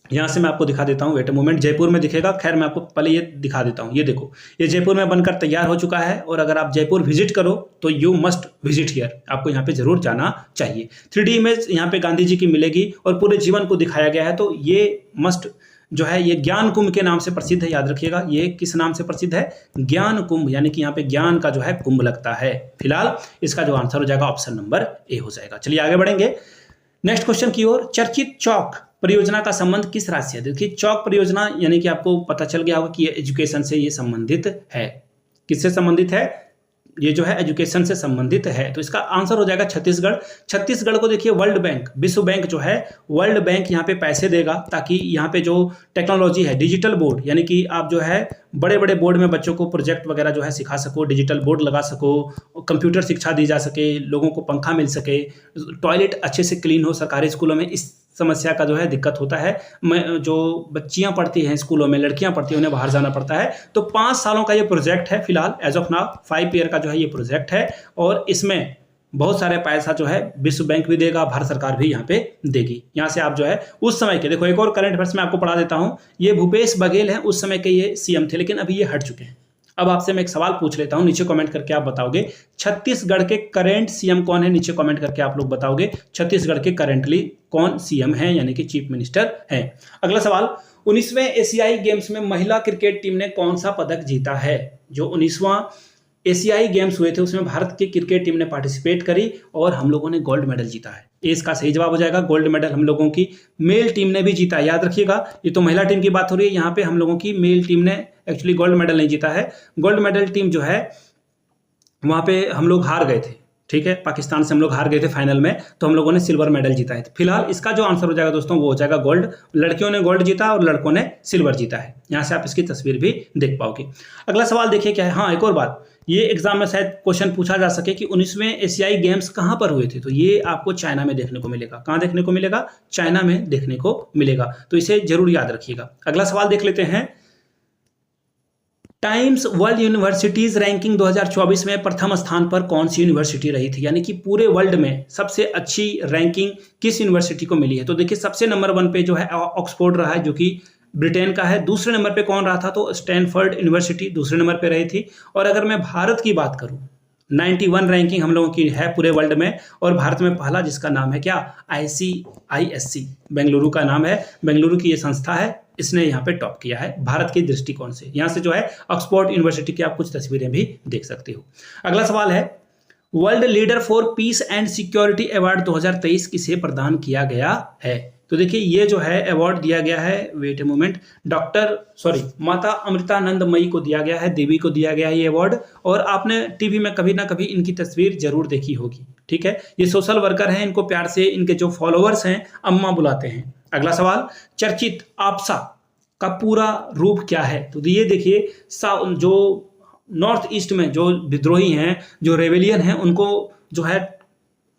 यहाँ से मैं आपको दिखा देता हूँ, वेट अ मोमेंट, जयपुर में दिखेगा। खैर मैं आपको पहले ये दिखा देता हूँ। ये देखो, ये जयपुर में बनकर तैयार हो चुका है, और अगर आप जयपुर विजिट करो तो यू मस्ट विजिट हियर, आपको यहाँ पे जरूर जाना चाहिए। 3D इमेज यहाँ पे गांधी जी की मिलेगी और पूरे जीवन को दिखाया गया है। तो ये मस्ट जो है, ये ज्ञान कुंभ के नाम से प्रसिद्ध है, याद रखिएगा। ये किस नाम से प्रसिद्ध है? ज्ञान कुंभ, यानी कि यहाँ पे ज्ञान का जो है कुंभ लगता है। फिलहाल इसका जो आंसर हो जाएगा ऑप्शन नंबर ए हो जाएगा। चलिए आगे बढ़ेंगे नेक्स्ट क्वेश्चन की ओर। चर्चित चौक परियोजना का संबंध किस राज्य से है? देखिए चौक परियोजना, यानी कि आपको पता चल गया होगा कि ये एजुकेशन से ये संबंधित है। किससे संबंधित है? ये जो है एजुकेशन से संबंधित है। तो इसका आंसर हो जाएगा छत्तीसगढ़। छत्तीसगढ़ को देखिए वर्ल्ड बैंक, विश्व बैंक जो है, वर्ल्ड बैंक यहाँ पे पैसे देगा ताकि यहाँ पे जो टेक्नोलॉजी है, डिजिटल बोर्ड, यानी कि आप जो है बड़े बड़े बोर्ड में बच्चों को प्रोजेक्ट वगैरह जो है सिखा सको, डिजिटल बोर्ड लगा सको, कंप्यूटर शिक्षा दी जा सके, लोगों को पंखा मिल सके, टॉयलेट अच्छे से क्लीन हो। सरकारी स्कूलों में इस समस्या का जो है दिक्कत होता है। जो बच्चियां पढ़ती हैं स्कूलों में, लड़कियां पढ़ती हैं, उन्हें बाहर जाना पड़ता है। तो 5 सालों का ये प्रोजेक्ट है। फिलहाल एज ऑफ नाउ 5 ईयर का जो है ये प्रोजेक्ट है, और इसमें बहुत सारे पैसा जो है विश्व बैंक भी देगा, भारत सरकार भी यहाँ पे देगी। यहाँ से आप जो है उस समय के, देखो एक और करंट अफेयर्स में आपको पढ़ा देता हूँ। ये भूपेश बघेल हैं, उस समय के ये सीएम थे, लेकिन अभी ये हट चुके हैं। अब आपसे मैं एक सवाल पूछ लेता हूं, नीचे कमेंट करके आप बताओगे छत्तीसगढ़ के करेंट सीएम कौन है? नीचे कमेंट करके आप लोग बताओगे छत्तीसगढ़ के करेंटली कौन सीएम है, यानी कि चीफ मिनिस्टर है। अगला सवाल, 19वें एशियाई गेम्स में महिला क्रिकेट टीम ने कौन सा पदक जीता है? जो 19वां एशियाई गेम्स हुए थे उसमें भारत की क्रिकेट टीम ने पार्टिसिपेट करी और हम लोगों ने गोल्ड मेडल जीता है। इसका सही जवाब हो जाएगा गोल्ड मेडल हम लोगों की मेल टीम ने भी जीता है। याद रखिएगा, ये तो महिला टीम की बात हो रही है, यहाँ पे हम लोगों की मेल टीम ने एक्चुअली गोल्ड मेडल नहीं जीता है। गोल्ड मेडल टीम जो है वहाँ पे हम लोग हार गए थे, ठीक है, पाकिस्तान से हम लोग हार गए थे फाइनल में, तो हम लोगों ने सिल्वर मेडल जीता है। फिलहाल इसका जो आंसर हो जाएगा दोस्तों वो हो जाएगा गोल्ड। लड़कियों ने गोल्ड जीता और लड़कों ने सिल्वर जीता है। यहाँ से आप इसकी तस्वीर भी देख पाओगे। अगला सवाल देखिए क्या है। हाँ, एक और बात, ये एग्जाम में शायद क्वेश्चन पूछा जा सके कि 19वें एशियाई गेम्स कहाँ पर हुए थे, तो ये आपको चाइना में देखने को मिलेगा। कहाँ देखने को मिलेगा? चाइना में देखने को मिलेगा, तो इसे जरूर याद रखिएगा। अगला सवाल देख लेते हैं। टाइम्स वर्ल्ड यूनिवर्सिटीज रैंकिंग 2024 में प्रथम स्थान पर कौन सी यूनिवर्सिटी रही थी, यानी कि पूरे वर्ल्ड में सबसे अच्छी रैंकिंग किस यूनिवर्सिटी को मिली है? तो देखिए सबसे नंबर 1 पे जो है ऑक्सफोर्ड रहा है, जो कि ब्रिटेन का है। दूसरे नंबर पे कौन रहा था? तो स्टैनफोर्ड यूनिवर्सिटी दूसरे नंबर पे रही थी। और अगर मैं भारत की बात करूं, 91 रैंकिंग हम लोगों की है पूरे वर्ल्ड में, और भारत में पहला जिसका नाम है क्या? ICISC, बेंगलुरु का नाम है, बेंगलुरु की ये संस्था है, इसने यहाँ पे टॉप किया है भारत के दृष्टिकोण से। यहाँ से जो है ऑक्सफोर्ड यूनिवर्सिटी की आप कुछ तस्वीरें भी देख सकते हो। अगला सवाल है, world leader for piece and security award 2023 किसे प्रदान किया गया है? तो देखिए ये जो है अवार्ड दिया गया है, wait a moment, Mata Amritanandamayi को दिया गया है, देवी को दिया गया है ये अवार्ड। और आपने टीवी में कभी ना कभी इनकी तस्वीर जरूर देखी होगी, ठीक है। ये सोशल वर्कर हैं, इनको प्यार से इनके जो फॉलोअर्स हैं अम्मा बुलाते हैं। अगला सवाल, चर्चित आपसा का पूरा रूप क्या है? तो ये देखिए जो नॉर्थ ईस्ट में जो विद्रोही हैं, जो रेवेलियन हैं,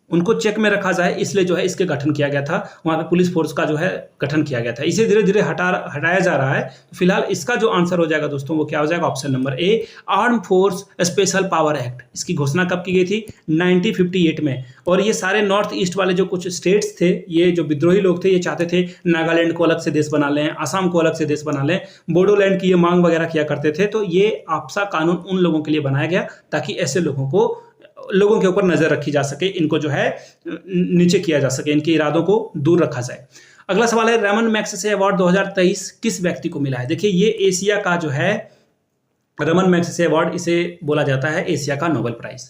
उनको चेक में रखा जाए, इसलिए जो है इसके गठन किया गया था। वहां पे पुलिस फोर्स का जो है गठन किया गया था। इसे धीरे धीरे हटाया जा रहा है। तो फिलहाल इसका जो आंसर हो जाएगा दोस्तों वो क्या हो जाएगा? Option number A, arm force special power act. इसकी घोषणा कब की गई थी? 1958 में। और ये सारे नॉर्थ ईस्ट वाले जो कुछ स्टेट्स थे, ये जो विद्रोही लोग थे, ये चाहते थे नागालैंड को अलग से देश बना लें, असम को अलग से देश बना लें, बोडोलैंड की ये मांग वगैरह किया करते थे। तो ये आपसा कानून उन लोगों के लिए बनाया गया ताकि ऐसे लोगों के ऊपर नजर रखी जा सके, इनको जो है नीचे किया जा सके, इनके इरादों को दूर रखा जाए। अगला सवाल है, रमन मैग्सेसे अवार्ड 2023 किस व्यक्ति को मिला है? देखिए ये एशिया का जो है रमन मैग्सेसे अवार्ड, इसे बोला जाता है एशिया का नोबेल प्राइज।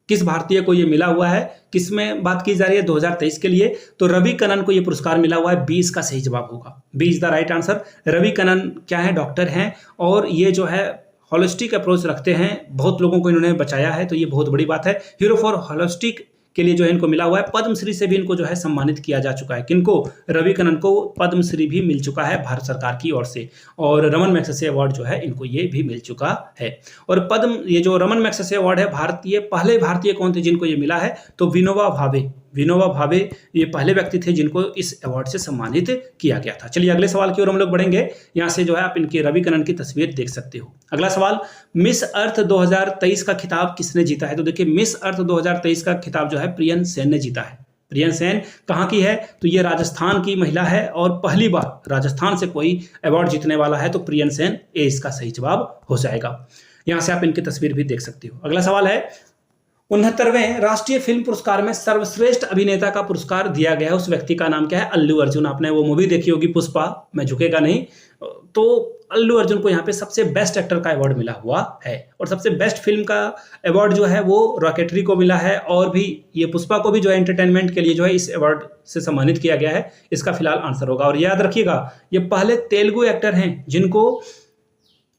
किस भारतीय को ये मिला हुआ है? किस में बात की जा रही है 2023 के लिए? तो रवि कनन को ये पुरस्कार मिला हुआ है। 20 का सही जवाब होगा, 20 the right answer. Ravi Kannan क्या है? डॉक्टर हैं और ये जो है होलिस्टिक अप्रोच रखते हैं, बहुत लोगों को इन्होंने बचाया है, तो ये बहुत बड़ी बात है। हीरो फॉर होलिस्टिक के लिए जो है इनको मिला हुआ है। पद्मश्री से भी इनको जो है सम्मानित किया जा चुका है। किनको? रवि कनन को पद्मश्री भी मिल चुका है भारत सरकार की ओर से, और रमन मैग्सेसे अवार्ड जो है इनको ये भी मिल चुका है। और ये जो रमन मैग्सेसे अवार्ड है, पहले भारतीय कौन थे जिनको ये मिला है? तो विनोबा भावे ये पहले व्यक्ति थे जिनको इस अवार्ड से सम्मानित किया गया था। चलिए अगले सवाल की ओर हम लोग बढ़ेंगे। यहाँ से जो है आप इनके रवि कनन की तस्वीर देख सकते हो। अगला सवाल, मिस अर्थ 2023 का खिताब किसने जीता है? तो देखिए मिस अर्थ 2023 का खिताब जो है प्रियन सेन ने जीता है। प्रियन सेन कहाँ की है? तो ये राजस्थान की महिला है और पहली बार राजस्थान से कोई अवार्ड जीतने वाला है, तो प्रियन सेन ए इसका सही जवाब हो जाएगा। यहाँ से आप इनकी तस्वीर भी देख सकते हो। अगला सवाल है, 69वें राष्ट्रीय फिल्म पुरस्कार में सर्वश्रेष्ठ अभिनेता का पुरस्कार दिया गया है, उस व्यक्ति का नाम क्या है? अल्लू अर्जुन। आपने वो मूवी देखी होगी पुष्पा, मैं झुकेगा नहीं। तो अल्लू अर्जुन को यहाँ पे सबसे बेस्ट एक्टर का अवार्ड मिला हुआ है, और सबसे बेस्ट फिल्म का अवार्ड जो है वो रॉकेटरी को मिला है, और भी ये पुष्पा को भी जो है एंटरटेनमेंट के लिए जो है इस अवार्ड से सम्मानित किया गया है। इसका फिलहाल आंसर होगा। और याद रखिएगा ये पहले तेलुगु एक्टर हैं जिनको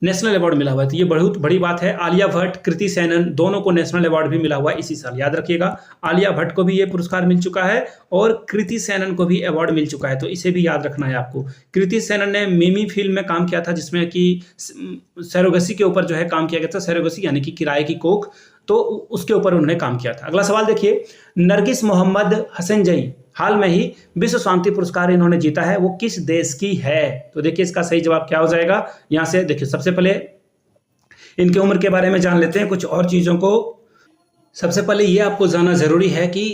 नेशनल अवार्ड मिला हुआ है, तो ये बहुत बड़ी बात है। आलिया भट्ट, कृति सेनन दोनों को नेशनल अवार्ड भी मिला हुआ है इसी साल, याद रखिएगा। आलिया भट्ट को भी ये पुरस्कार मिल चुका है और कृति सेनन को भी अवार्ड मिल चुका है, तो इसे भी याद रखना है आपको। कृति सेनन ने मिमी फिल्म में काम किया था, जिसमें कि सरोगेसी के ऊपर जो है काम किया गया था। सरोगेसी यानी कि किराए की कोख, तो उसके ऊपर उन्होंने काम किया था। अगला सवाल देखिए, नरगिस मोहम्मद हसनजई हाल में ही विश्व शांति पुरस्कार इन्होंने जीता है, वो किस देश की है? तो देखिए इसका सही जवाब क्या हो जाएगा? यहां से देखिए, सबसे पहले इनकी उम्र के बारे में जान लेते हैं, कुछ और चीजों को। सबसे पहले ये आपको जानना जरूरी है कि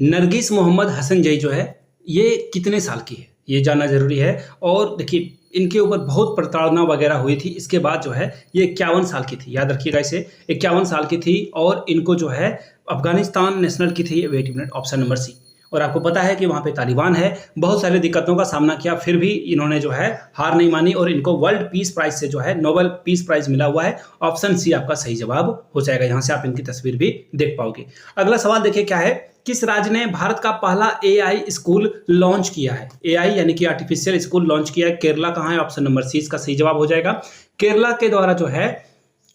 नरगिस मोहम्मद हसनजई जो है ये कितने साल की है, ये जानना जरूरी है। और देखिए इनके ऊपर बहुत प्रताड़ना वगैरह हुई थी, इसके बाद जो है ये 51 साल की थी, याद रखिएगा इसे, 51 साल की थी। और इनको जो है अफगानिस्तान नेशनल की थी। Wait minute, option number C. और आपको पता है कि वहाँ पे तालिबान है, बहुत सारी दिक्कतों का सामना किया, फिर भी इन्होंने जो है हार नहीं मानी, और इनको वर्ल्ड पीस प्राइज से जो है नोबेल पीस प्राइज मिला हुआ है। ऑप्शन सी आपका सही जवाब हो जाएगा। यहाँ से आप इनकी तस्वीर भी देख पाओगे। अगला सवाल देखिए क्या है, किस राज्य ने भारत का पहला AI स्कूल लॉन्च किया है? AI यानी कि आर्टिफिशियल स्कूल लॉन्च किया है। केरला कहाँ है? ऑप्शन नंबर सी इसका सही जवाब हो जाएगा। केरला के द्वारा जो है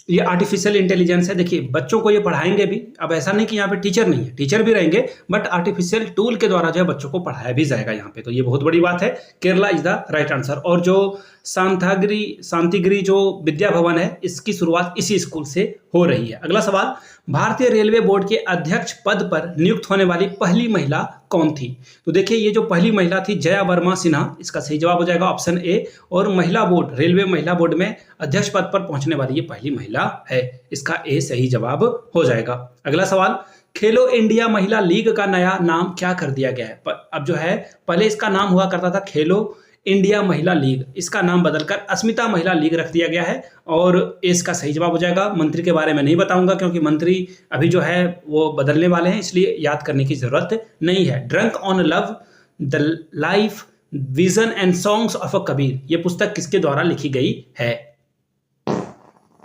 ये आर्टिफिशियल इंटेलिजेंस है। देखिए बच्चों को ये पढ़ाएंगे भी, अब ऐसा नहीं कि यहाँ पे टीचर नहीं है, टीचर भी रहेंगे, बट आर्टिफिशियल टूल के द्वारा जो है बच्चों को पढ़ाया भी जाएगा यहाँ पे, तो ये बहुत बड़ी बात है। Kerala is the right answer. और जो शांतिगिरी जो विद्या भवन है, इसकी शुरुआत इसी स्कूल से हो रही है। अगला सवाल, भारतीय रेलवे बोर्ड के अध्यक्ष पद पर नियुक्त होने वाली पहली महिला कौन थी? तो देखिए ये जो पहली महिला थी जया वर्मा सिन्हा, इसका सही जवाब हो जाएगा ऑप्शन ए। और रेलवे महिला बोर्ड में अध्यक्ष पद पर पहुंचने वाली ये पहली महिला है, इसका ए सही जवाब हो जाएगा। अगला सवाल, खेलो इंडिया महिला लीग का नया नाम क्या कर दिया गया है? अब जो है पहले इसका नाम हुआ करता था खेलो इंडिया महिला लीग, इसका नाम बदलकर अस्मिता महिला लीग रख दिया गया है, और इसका सही जवाब हो जाएगा। मंत्री के बारे में नहीं बताऊंगा क्योंकि मंत्री अभी जो है वो बदलने वाले हैं, इसलिए याद करने की जरूरत नहीं है। Drunk on love the life vision and songs of a Kabir, ये पुस्तक किसके द्वारा लिखी गई है?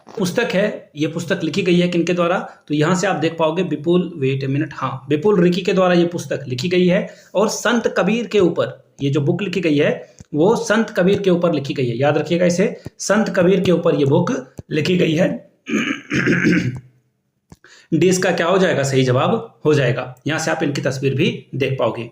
पुस्तक है, ये पुस्तक लिखी गई है किनके द्वारा? तो यहां से आप देख पाओगे विपुल, वेट ए मिनट, हाँ विपुल रिकी के द्वारा ये पुस्तक लिखी गई है। और संत कबीर के ऊपर ये जो बुक लिखी गई है वो संत कबीर के ऊपर लिखी गई है, याद रखिएगा इसे, संत कबीर के ऊपर ये बुक लिखी गई है। डी इसका क्या हो जाएगा, सही जवाब हो जाएगा। यहां से आप इनकी तस्वीर भी देख पाओगे।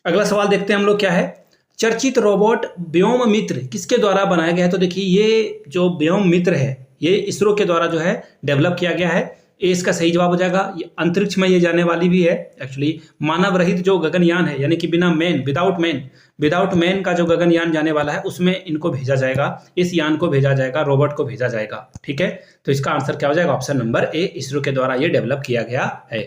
अगला सवाल देखते हैं हम लोग क्या है। चर्चित रोबोट व्योम मित्र किसके द्वारा बनाया गया है? तो देखिए ये जो व्योम मित्र है ये इसरो के द्वारा जो है डेवलप किया गया है। ए इसका सही जवाब हो जाएगा। ये अंतरिक्ष में ये जाने वाली भी है। एक्चुअली मानव रहित जो गगनयान है, यानी कि बिना मैन, विदाउट मैन का जो गगनयान जाने वाला है उसमें इनको भेजा जाएगा, इस यान को भेजा जाएगा, रोबोट को भेजा जाएगा। ठीक है, तो इसका आंसर क्या हो जाएगा, ऑप्शन नंबर ए, इसरो के द्वारा ये डेवलप किया गया है।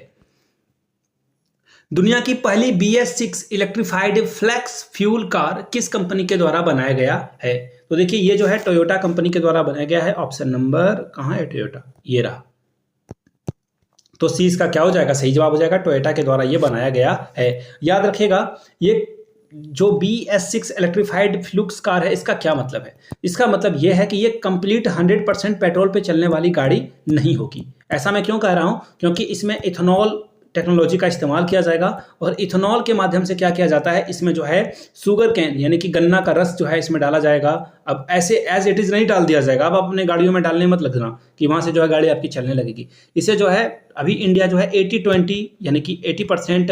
दुनिया की पहली BS6 electrified flex fuel car किस कंपनी के द्वारा बनाया गया है? तो देखिए ये जो है टोयोटा कंपनी के द्वारा बनाया गया है। ऑप्शन नंबर कहां है, टोयोटा, ये रहा। तो सी इसका क्या हो जाएगा, सही जवाब हो जाएगा, टोयोटा के द्वारा ये बनाया गया है। याद रखिएगा ये जो BS6 इलेक्ट्रिफाइड फ्लूक्स कार है इसका क्या मतलब है? इसका मतलब यह है कि ये कंप्लीट 100% पेट्रोल पे चलने वाली गाड़ी नहीं होगी। ऐसा मैं क्यों कह रहा हूं, क्योंकि इसमें इथेनॉल टेक्नोलॉजी का इस्तेमाल किया जाएगा और इथेनॉल के माध्यम से क्या किया जाता है, इसमें जो है शुगर कैन यानी कि गन्ना का रस जो है इसमें डाला जाएगा। अब ऐसे एज इट इज़ नहीं डाल दिया जाएगा। अब अपने गाड़ियों में डालने मत लगना कि वहाँ से जो है गाड़ी आपकी चलने लगेगी। इसे जो है अभी इंडिया जो है 80-20 यानी कि 80%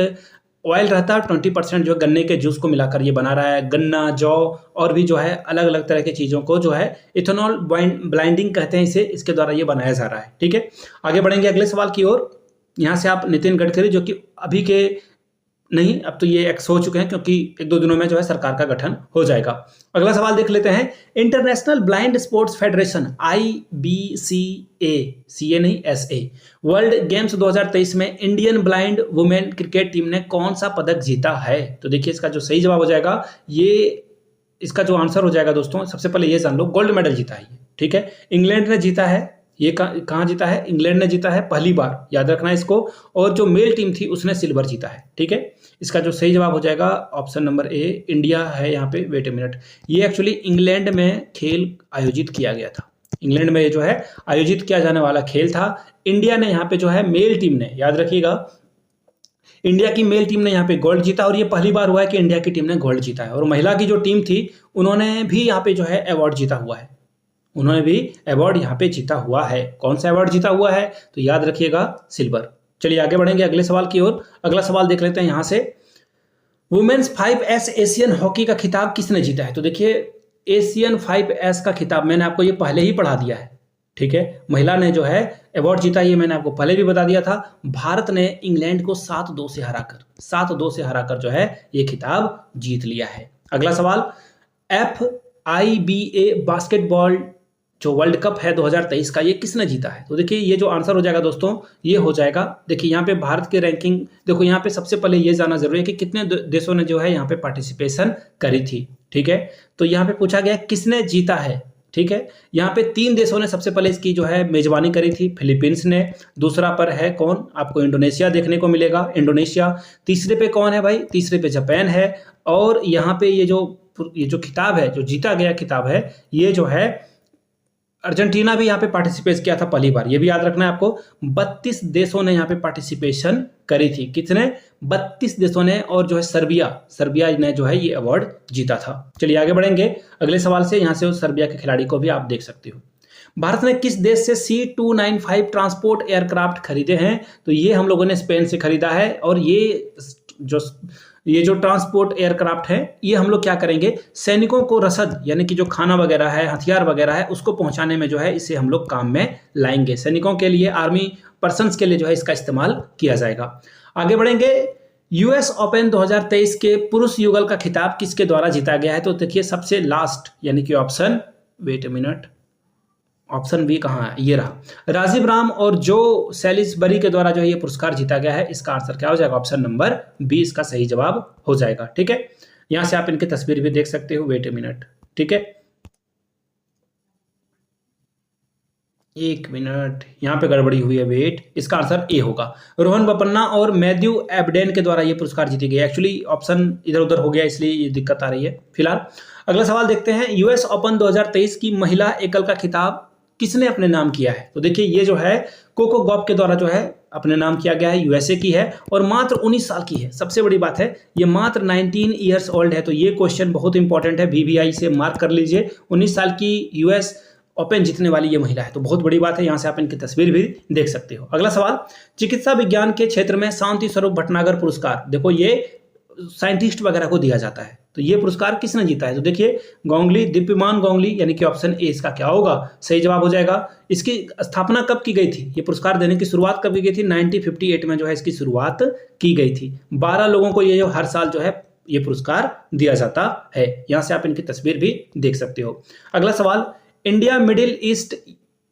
ऑयल रहता है, 20% जो है गन्ने के जूस को मिलाकर ये बना रहा है। गन्ना, जौ और भी जो है अलग अलग तरह की चीज़ों को जो है इथेनॉल ब्लाइंडिंग कहते हैं इसे, इसके द्वारा ये बनाया जा रहा है। ठीक है, आगे बढ़ेंगे अगले सवाल की ओर। यहाँ से आप नितिन गडकरी, जो कि अभी के नहीं, अब तो ये एक्स हो चुके हैं क्योंकि 1-2 दिनों में जो है सरकार का गठन हो जाएगा। अगला सवाल देख लेते हैं। International blind sports federation IBCA, CA नहीं SA, वर्ल्ड गेम्स 2023 में Indian blind women cricket team ने कौन सा पदक जीता है? तो देखिए इसका जो सही जवाब हो जाएगा, ये इसका जो आंसर हो जाएगा दोस्तों, सबसे पहले ये जान लो, गोल्ड मेडल जीता है ये। ठीक है, इंग्लैंड ने जीता है। ये कहाँ जीता है? इंग्लैंड ने जीता है पहली बार, याद रखना है इसको। और जो मेल टीम थी उसने सिल्वर जीता है। ठीक है, इसका जो सही जवाब हो जाएगा ऑप्शन नंबर ए, इंडिया है यहाँ पे। वेट ए मिनट, ये एक्चुअली इंग्लैंड में खेल आयोजित किया गया था। इंग्लैंड में ये जो है आयोजित किया जाने वाला खेल था। इंडिया ने यहाँ पे जो है मेल टीम ने, याद रखिएगा, इंडिया की मेल टीम ने यहाँ पे गोल्ड जीता और ये पहली बार हुआ है कि इंडिया की टीम ने गोल्ड जीता है। और महिला की जो टीम थी उन्होंने भी यहाँ पे जो है अवार्ड जीता हुआ है, उन्होंने भी अवार्ड यहाँ पे जीता हुआ है। कौन सा अवार्ड जीता हुआ है? तो याद रखिएगा सिल्वर। चलिए आगे बढ़ेंगे अगले सवाल की ओर। अगला सवाल देख लेते हैं यहाँ से। वुमेन्स 5S एशियन हॉकी का खिताब किसने जीता है? तो देखिए एशियन 5S का खिताब मैंने आपको ये पहले ही पढ़ा दिया है। ठीक है, महिला ने जो है अवार्ड जीता, ये मैंने आपको पहले भी बता दिया था। भारत ने इंग्लैंड को 7-2 से हराकर जो है ये खिताब जीत लिया है। अगला सवाल, FIBA बास्केटबॉल जो वर्ल्ड कप है 2023 का, ये किसने जीता है? तो देखिए ये जो आंसर हो जाएगा दोस्तों, ये हो जाएगा, देखिए यहाँ पे भारत की रैंकिंग देखो, यहाँ पे सबसे पहले ये जानना जरूरी है कि कितने देशों ने जो है यहाँ पे पार्टिसिपेशन करी थी। ठीक है, तो यहाँ पे पूछा गया किसने जीता है। ठीक है, यहाँ पे 3 देशों ने सबसे पहले इसकी जो है मेजबानी करी थी। फिलीपींस ने, दूसरा पर है कौन, आपको इंडोनेशिया देखने को मिलेगा, इंडोनेशिया। तीसरे पे कौन है भाई? तीसरे पे जापान है। और यहाँ पे ये जो खिताब है, जो जीता गया खिताब है, ये जो है अर्जेंटीना भी यहाँ पे पार्टिसिपेट किया था पहली बार, ये भी याद रखना है आपको। 32 देशों ने यहाँ पे पार्टिसिपेशन करी थी। कितने? 32 देशों ने। और जो है सर्बिया ने जो है ये अवार्ड जीता था। चलिए आगे बढ़ेंगे अगले सवाल से। यहाँ से सर्बिया के खिलाड़ी को भी आप देख सकते हो। भारत ने किस देश से C295 ट्रांसपोर्ट एयरक्राफ्ट खरीदे हैं? तो ये हम लोगों ने स्पेन से खरीदा है। और ये जो ट्रांसपोर्ट एयरक्राफ्ट है, ये हम लोग क्या करेंगे, सैनिकों को रसद यानी कि जो खाना वगैरह है, हथियार वगैरह है, उसको पहुंचाने में जो है इसे हम लोग काम में लाएंगे। सैनिकों के लिए, आर्मी पर्सन्स के लिए जो है इसका इस्तेमाल किया जाएगा। आगे बढ़ेंगे। US ओपन 2023 के पुरुष युगल का खिताब किसके द्वारा जीता गया है? तो देखिए सबसे लास्ट यानी कि option, wait a minute, option B कहाँ है, ये रहा, राजीव राम और जो सैलिसबरी के द्वारा जो है ये पुरस्कार जीता गया है। इसका आंसर क्या हो जाएगा? ऑप्शन नंबर बी इसका सही जवाब हो जाएगा। ठीक है, यहां से आप इनकी तस्वीर भी देख सकते हो। वेट ए मिनट, ठीक है, 1 मिनट, यहाँ पे गड़बड़ी हुई है, वेट, इसका आंसर ए होगा। रोहन बोपन्ना और मैथ्यू एबडेन के द्वारा ये पुरस्कार जीती गई। एक्चुअली ऑप्शन इधर उधर हो गया इसलिए ये दिक्कत आ रही है फिलहाल। अगला सवाल देखते हैं। US ओपन 2023 की महिला एकल का खिताब किसने अपने नाम किया है? तो देखिए ये जो है कोको गॉफ के द्वारा जो है अपने नाम किया गया है, यूएसए की है और मात्र 19 साल की है। सबसे बड़ी बात है ये मात्र 19 ईयर्स ओल्ड है। तो ये क्वेश्चन बहुत इंपॉर्टेंट है, वीवीआई से मार्क कर लीजिए। 19 साल की यूएस ओपन जीतने वाली ये महिला है, तो बहुत बड़ी बात है। यहाँ से आप इनकी तस्वीर भी देख सकते हो। अगला सवाल, चिकित्सा विज्ञान के क्षेत्र में शांति स्वरूप भटनागर पुरस्कार, देखो ये साइंटिस्ट वगैरह को दिया जाता है, तो ये पुरस्कार किसने जीता है? तो देखिए गोंगली, दीप्यमान गोंगली, यानी कि ऑप्शन ए इसका क्या होगा, सही जवाब हो जाएगा। इसकी स्थापना कब की गई थी, ये पुरस्कार देने की शुरुआत कब की गई थी? 1958 में जो है इसकी शुरुआत की गई थी। 12 लोगों को ये जो हर साल जो है ये पुरस्कार दिया जाता है। यहाँ से आप इनकी तस्वीर भी देख सकते हो। अगला सवाल, India middle east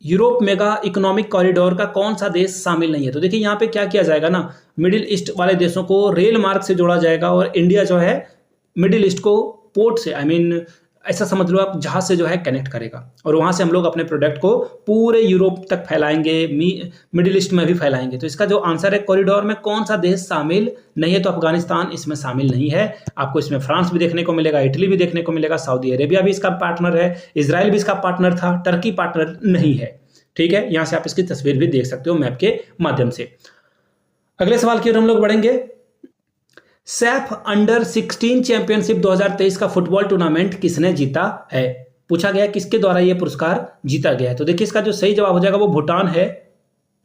Europe mega economic corridor का कौन सा देश शामिल नहीं है? तो देखिए यहाँ पे क्या किया जाएगा ना, मिडिल ईस्ट वाले देशों को रेल मार्ग से जोड़ा जाएगा और इंडिया जो है मिडिल ईस्ट को पोर्ट से, आई मीन ऐसा समझ लो आप, जहाज से जो है कनेक्ट करेगा और वहां से हम लोग अपने प्रोडक्ट को पूरे यूरोप तक फैलाएंगे, मिडिल ईस्ट में भी फैलाएंगे। तो इसका जो आंसर है, कॉरिडोर में कौन सा देश शामिल नहीं है? तो अफगानिस्तान इसमें शामिल नहीं है। आपको इसमें फ्रांस भी देखने को मिलेगा, इटली भी देखने को मिलेगा, सऊदी अरेबिया भी इसका पार्टनर है, इजराइल भी इसका पार्टनर था, टर्की पार्टनर नहीं है। ठीक है, यहां से आप इसकी तस्वीर भी देख सकते हो मैप के माध्यम से। अगले सवाल की ओर हम लोग बढ़ेंगे। सैफ अंडर 16 चैंपियनशिप 2023 का फुटबॉल टूर्नामेंट किसने जीता है? पूछा गया किसके द्वारा यह पुरस्कार जीता गया है। तो देखिए इसका जो सही जवाब हो जाएगा वो भूटान है।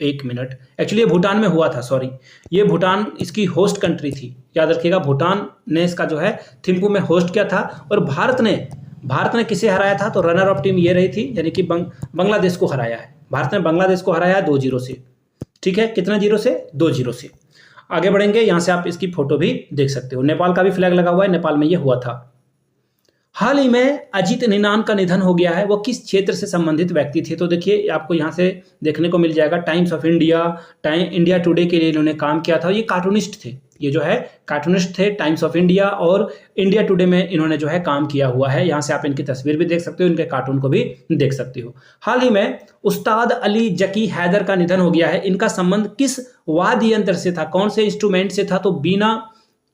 एक मिनट, एक्चुअली ये भूटान में हुआ था, सॉरी, ये भूटान इसकी होस्ट कंट्री थी, याद रखिएगा। भूटान ने इसका जो है थिम्पू में होस्ट किया था और भारत ने किसे हराया था? तो रनर ऑफ टीम ये रही थी, यानी कि बांग्लादेश को हराया है। भारत ने बांग्लादेश को हराया 2-0 से। ठीक है, कितना 0 से? 2-0 से। आगे बढ़ेंगे, यहां से आप इसकी फोटो भी देख सकते हो। नेपाल का भी फ्लैग लगा हुआ है, नेपाल में ये हुआ था। हाल ही में अजीत निनान का निधन हो गया है, वो किस क्षेत्र से संबंधित व्यक्ति थे? तो देखिए आपको यहां से देखने को मिल जाएगा, times of India, India today के लिए इन्होंने काम किया था। ये कार्टूनिस्ट थे, ये जो है कार्टूनिस्ट थे, टाइम्स ऑफ इंडिया और इंडिया टुडे में इन्होंने जो है काम किया हुआ है। यहाँ से आप इनकी तस्वीर भी देख सकते हो, इनके कार्टून को भी देख सकते हो। हाल ही में उस्ताद अली जकी हैदर का निधन हो गया है। इनका संबंध किस वाद्य यंत्र से था, कौन से इंस्ट्रूमेंट से था? तो बीना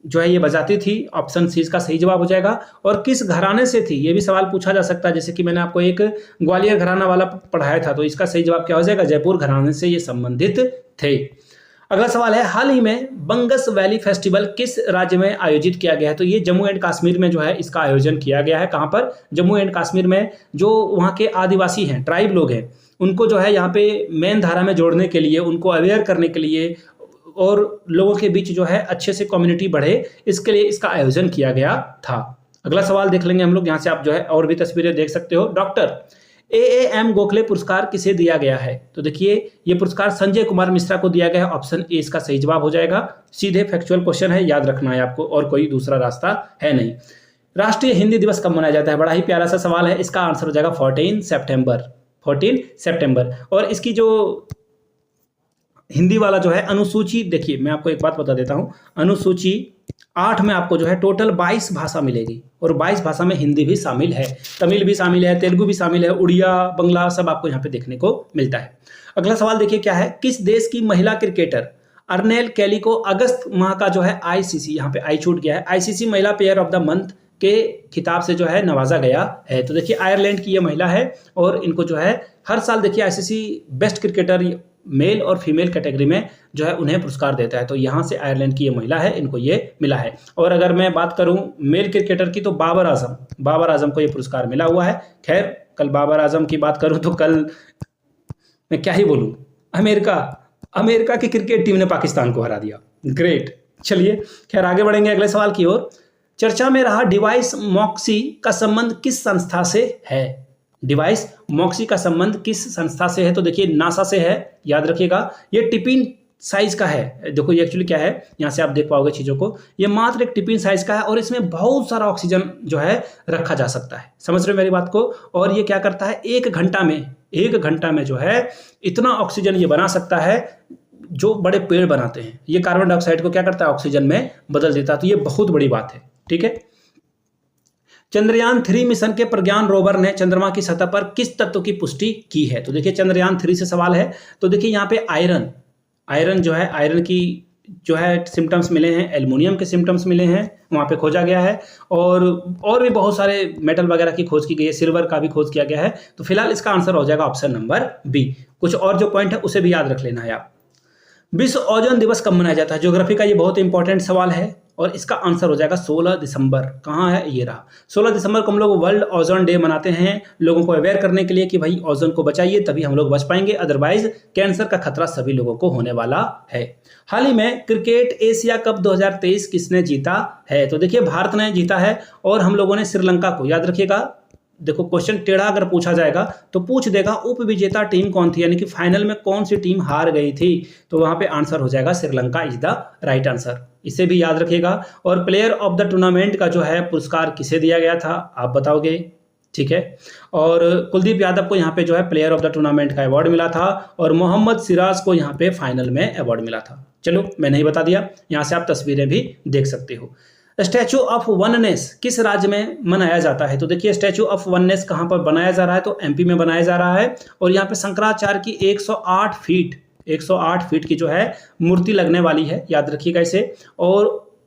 जो है ये बजाती थी, ऑप्शन सी इसका सही जवाब हो जाएगा। और किस घराने से थी, ये भी सवाल पूछा जा सकता है, जैसे कि मैंने आपको एक ग्वालियर घराना वाला पढ़ाया था, तो इसका सही जवाब क्या हो जाएगा? जयपुर घराने से ये संबंधित थे। अगला सवाल है, हाल ही में बंगस वैली फेस्टिवल किस राज्य में आयोजित किया गया है? तो ये जम्मू एंड कश्मीर में जो है इसका आयोजन किया गया है। कहाँ पर? जम्मू एंड कश्मीर में। जो वहाँ के आदिवासी हैं, ट्राइब लोग हैं, उनको जो है यहाँ पे मेन धारा में जोड़ने के लिए, उनको अवेयर करने के लिए और लोगों के बीच जो है अच्छे से कम्युनिटी बढ़े, इसके लिए इसका आयोजन किया गया था। अगला सवाल देख लेंगे हम लोग, यहाँ से आप जो है और भी तस्वीरें देख सकते हो। डॉक्टर एएम गोखले पुरस्कार किसे दिया गया है? तो देखिए ये पुरस्कार संजय कुमार मिश्रा को दिया गया है। ऑप्शन ए इसका सही जवाब हो जाएगा। सीधे फैक्चुअल क्वेश्चन है, याद रखना है आपको, और कोई दूसरा रास्ता है नहीं। राष्ट्रीय हिंदी दिवस कब मनाया जाता है? बड़ा ही प्यारा सा सवाल है, इसका आंसर हो जाएगा 14 सितंबर। 14 सितंबर। और इसकी जो हिंदी वाला जो है अनुसूची, देखिए मैं आपको एक बात बता देता हूं, अनुसूची 8 में आपको जो है टोटल 22 भाषा मिलेगी और 22 भाषा में हिंदी भी शामिल है, तमिल भी शामिल है, तेलुगु भी शामिल है, उड़िया, बंगला सब आपको यहाँ पे देखने को मिलता है। अगला सवाल देखिए क्या है, किस देश की महिला क्रिकेटर अर्नेल कैली को अगस्त माह का जो है आईसीसी, यहाँ पे आई छूट गया है, आईसीसी महिला प्लेयर ऑफ द मंथ के खिताब से जो है नवाजा गया है? तो देखिए आयरलैंड की ये महिला है और इनको जो है हर साल देखिए आईसीसी बेस्ट क्रिकेटर मेल और फीमेल कैटेगरी में जो है उन्हें पुरस्कार देता है। तो यहाँ से आयरलैंड की ये महिला है, इनको ये मिला है। और अगर मैं बात करूँ मेल क्रिकेटर की, तो बाबर आजम को ये पुरस्कार मिला हुआ है। खैर कल बाबर आजम की बात करूँ तो कल मैं क्या ही बोलूँ, अमेरिका की क्रिकेट टीम ने पाकिस्तान को हरा दिया। ग्रेट। चलिए खैर आगे बढ़ेंगे अगले सवाल की ओर। चर्चा में रहा डिवाइस मॉक्सी का संबंध किस संस्था से है? डिवाइस मॉक्सी का संबंध किस संस्था से है? तो देखिए नासा से है, याद रखिएगा। ये टिफिन साइज का है। देखो ये एक्चुअली क्या है, यहाँ से आप देख पाओगे चीज़ों को, ये मात्र एक टिफिन साइज का है और इसमें बहुत सारा ऑक्सीजन जो है रखा जा सकता है। समझ रहे हो मेरी बात को? और ये क्या करता है, एक घंटा में जो है इतना ऑक्सीजन ये बना सकता है जो बड़े पेड़ बनाते हैं। ये कार्बन डाइऑक्साइड को क्या करता है, ऑक्सीजन में बदल देता है। तो ये बहुत बड़ी बात है। ठीक है। चंद्रयान 3 मिशन के प्रज्ञान रोवर ने चंद्रमा की सतह पर किस तत्व की पुष्टि की है? तो देखिए चंद्रयान 3 से सवाल है। तो देखिए यहाँ पे आयरन जो है, आयरन की जो है सिम्टम्स मिले हैं, एल्युमिनियम के सिम्टम्स मिले हैं, वहाँ पे खोजा गया है। और भी बहुत सारे मेटल वगैरह की खोज की गई है, सिल्वर का भी खोज किया गया है। तो फिलहाल इसका आंसर हो जाएगा ऑप्शन नंबर बी। कुछ और जो पॉइंट है उसे भी याद रख लेना है आप। विश्व ओजोन दिवस कब मनाया जाता है? ज्योग्राफी का ये बहुत इंपॉर्टेंट सवाल है और इसका आंसर हो जाएगा 16 दिसंबर। कहाँ है? ये रहा 16 दिसंबर को हम लोग वर्ल्ड ओजोन डे मनाते हैं, लोगों को अवेयर करने के लिए कि भाई ओजोन को बचाइए, तभी हम लोग बच पाएंगे, अदरवाइज कैंसर का खतरा सभी लोगों को होने वाला है। हाल ही में क्रिकेट एशिया कप 2023 किसने जीता है? तो देखिए भारत ने जीता है और हम लोगों ने श्रीलंका को, याद रखिएगा, देखो क्वेश्चन टेढ़ा अगर पूछा जाएगा तो पूछ देगा उप विजेता टीम कौन थी, यानी कि फाइनल में कौन सी टीम हार गई थी, तो वहां पे आंसर हो जाएगा Sri Lanka is the right answer. इसे भी याद रखिएगा। और प्लेयर ऑफ द टूर्नामेंट का जो है पुरस्कार किसे दिया गया था, आप बताओगे, ठीक है। और कुलदीप यादव को यहाँ पे जो है प्लेयर ऑफ द टूर्नामेंट का अवार्ड मिला था और मोहम्मद सिराज को यहाँ पे फाइनल में अवार्ड मिला था। चलो मैं नहीं बता दिया, यहाँ से आप तस्वीरें भी देख सकते हो। स्टैचू ऑफ वननेस किस राज्य में मनाया जाता है? तो देखिए स्टैचू ऑफ वननेस कहाँ पर बनाया जा रहा है, तो एमपी में बनाया जा रहा है और यहाँ पे शंकराचार्य की 108 फीट की जो है मूर्ति लगने वाली है, याद रखिएगा इसे। और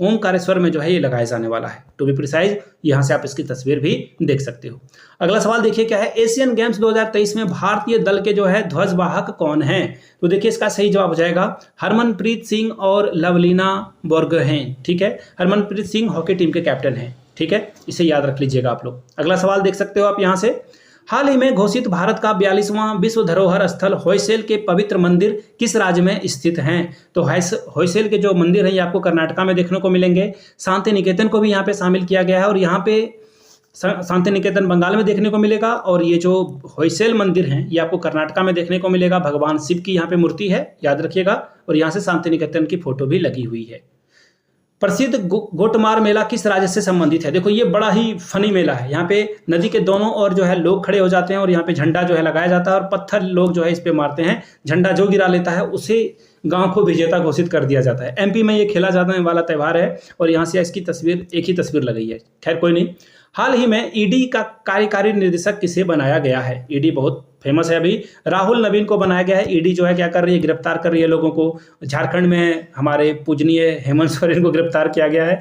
ओमकारेश्वर में जो है ये लगाया जाने वाला है, टू बी प्रिसाइज। यहाँ से आप इसकी तस्वीर भी देख सकते हो। अगला सवाल देखिए क्या है, एशियन गेम्स 2023 में भारतीय दल के जो है ध्वजवाहक कौन हैं? तो देखिए इसका सही जवाब हो जाएगा हरमनप्रीत सिंह और लवलीना बोरगोहेन, ठीक है। हरमनप्रीत सिंह हॉकी टीम के कैप्टन हैं, ठीक है, इसे याद रख लीजिएगा आप लोग। अगला सवाल देख सकते हो आप यहाँ से, हाल ही में घोषित भारत का 42वां विश्व धरोहर स्थल होयसेल के पवित्र मंदिर किस राज्य में स्थित हैं? तो होयसेल के जो मंदिर हैं ये आपको कर्नाटका में देखने को मिलेंगे। शांति निकेतन को भी यहाँ पे शामिल किया गया है और यहाँ पे शांति निकेतन बंगाल में देखने को मिलेगा और ये जो होयसेल मंदिर हैं ये आपको कर्नाटका में देखने को मिलेगा। भगवान शिव की यहाँ पे मूर्ति है, याद रखिएगा, और यहाँ से शांति निकेतन की फोटो भी लगी हुई है। प्रसिद्ध गोटमार मेला किस राज्य से संबंधित है? देखो ये बड़ा ही फनी मेला है। यहाँ पे नदी के दोनों ओर जो है लोग खड़े हो जाते हैं और यहाँ पे झंडा जो है लगाया जाता है और पत्थर लोग जो है इस पे मारते हैं। झंडा जो गिरा लेता है उसे गांव को विजेता घोषित कर दिया जाता है। एमपी में ये खेला जाने वाला त्यौहार है और यहाँ से इसकी तस्वीर, एक ही तस्वीर लगाई है, खैर कोई नहीं। हाल ही में ईडी का कार्यकारी निर्देशक किसे बनाया गया है? ईडी बहुत फेमस है अभी, राहुल नवीन को बनाया गया है। ईडी जो है क्या कर रही है, गिरफ्तार कर रही है लोगों को। झारखंड में हमारे पूजनीय हेमंत सोरेन को गिरफ्तार किया गया है।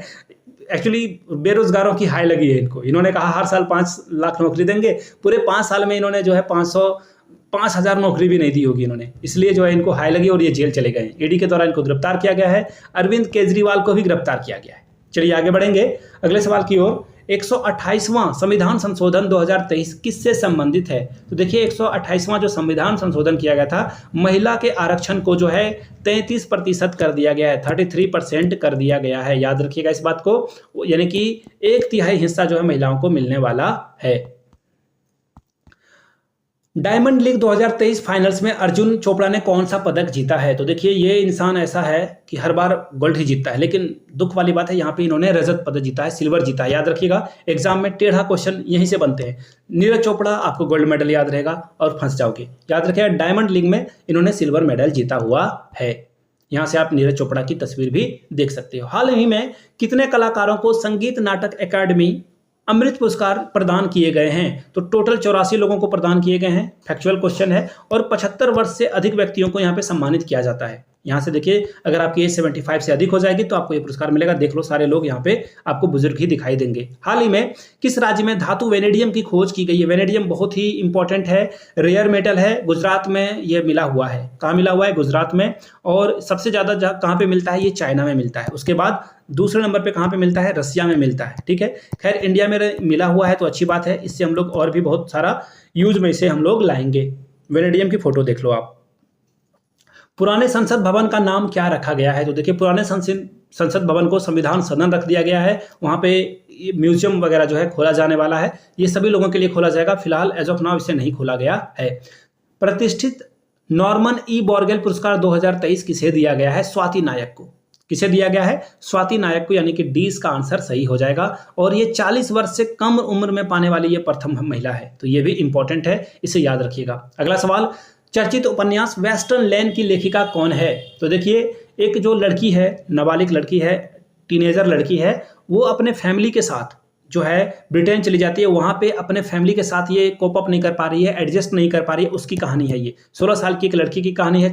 एक्चुअली बेरोजगारों की हाई लगी है इनको। इन्होंने कहा हर साल 5 लाख नौकरी देंगे, पूरे 5 साल में इन्होंने जो है 5,000 नौकरी भी नहीं दी होगी इन्होंने, इसलिए जो है इनको हाई लगी और ये जेल चले गए। ईडी के द्वारा इनको गिरफ्तार किया गया है। अरविंद केजरीवाल को भी गिरफ्तार किया गया है। चलिए आगे बढ़ेंगे अगले सवाल की ओर। 128वां संविधान संशोधन 2023 किससे संबंधित है? तो देखिए 128वां जो संविधान संशोधन किया गया था, महिला के आरक्षण को जो है 33% कर दिया गया है, 33% कर दिया गया है, याद रखिएगा इस बात को, यानी कि 1/3 हिस्सा जो है महिलाओं को मिलने वाला है। डायमंड लीग 2023 फाइनल्स में अर्जुन चोपड़ा ने कौन सा पदक जीता है? तो देखिए ये इंसान ऐसा है कि हर बार गोल्ड ही जीतता है, लेकिन दुख वाली बात है यहाँ पे इन्होंने रजत पदक जीता है, सिल्वर जीता है, याद रखिएगा। एग्जाम में टेढ़ा क्वेश्चन यहीं से बनते हैं। नीरज चोपड़ा आपको गोल्ड मेडल याद रहेगा और फंस जाओगे, याद रखिएगा डायमंड लीग में इन्होंने सिल्वर मेडल जीता हुआ है। यहाँ से आप नीरज चोपड़ा की तस्वीर भी देख सकते हो। हाल ही में कितने कलाकारों को संगीत नाटक अकादमी अमृत पुरस्कार प्रदान किए गए हैं? तो टोटल 84 लोगों को प्रदान किए गए हैं, फैक्चुअल क्वेश्चन है। और 75 वर्ष से अधिक व्यक्तियों को यहाँ पे सम्मानित किया जाता है। यहाँ से देखिए अगर आपकी एज 75 से अधिक हो जाएगी तो आपको ये पुरस्कार मिलेगा। देख लो सारे लोग यहाँ पे आपको बुजुर्ग ही दिखाई देंगे। हाल ही में किस राज्य में धातु वेनेडियम की खोज की गई है? वेनेडियम बहुत ही इंपॉर्टेंट है, रेयर मेटल है, गुजरात में ये मिला हुआ है। कहाँ मिला हुआ है? गुजरात में। और सबसे ज़्यादा कहाँ पे मिलता है? ये चाइना में मिलता है। उसके बाद दूसरे नंबर पे कहाँ पे मिलता है? रसिया में मिलता है, ठीक है। खैर इंडिया में मिला हुआ है तो अच्छी बात है, इससे हम लोग और भी बहुत सारा यूज में इसे हम लोग लाएंगे। वेनेडियम की फोटो देख लो आप। पुराने संसद भवन का नाम क्या रखा गया है? तो देखिए पुराने संसद भवन को संविधान सदन रख दिया गया है। वहाँ पे म्यूजियम वगैरह जो है खोला जाने वाला है, ये सभी लोगों के लिए खोला जाएगा। फिलहाल एज ऑफ नाउ इसे नहीं खोला गया है। प्रतिष्ठित नॉर्मन ई बोरगेल पुरस्कार 2023 किसे दिया गया है? स्वाति नायक को। किसे दिया गया है? स्वाति नायक को, यानी कि डी इसका आंसर सही हो जाएगा। और ये 40 वर्ष से कम उम्र में पाने वाली ये प्रथम महिला है, तो ये भी इंपॉर्टेंट है, इसे याद रखिएगा। अगला सवाल, चर्चित उपन्यास वेस्टर्न लैंड की लेखिका कौन है? तो देखिए एक जो लड़की है, नाबालिग लड़की है, टीनेजर लड़की है, वो अपने फैमिली के साथ जो है ब्रिटेन चली जाती है। वहाँ पे अपने फैमिली के साथ ये कोप अप नहीं कर पा रही है, एडजस्ट नहीं कर पा रही है, उसकी कहानी है ये। 16 साल की एक लड़की की कहानी है।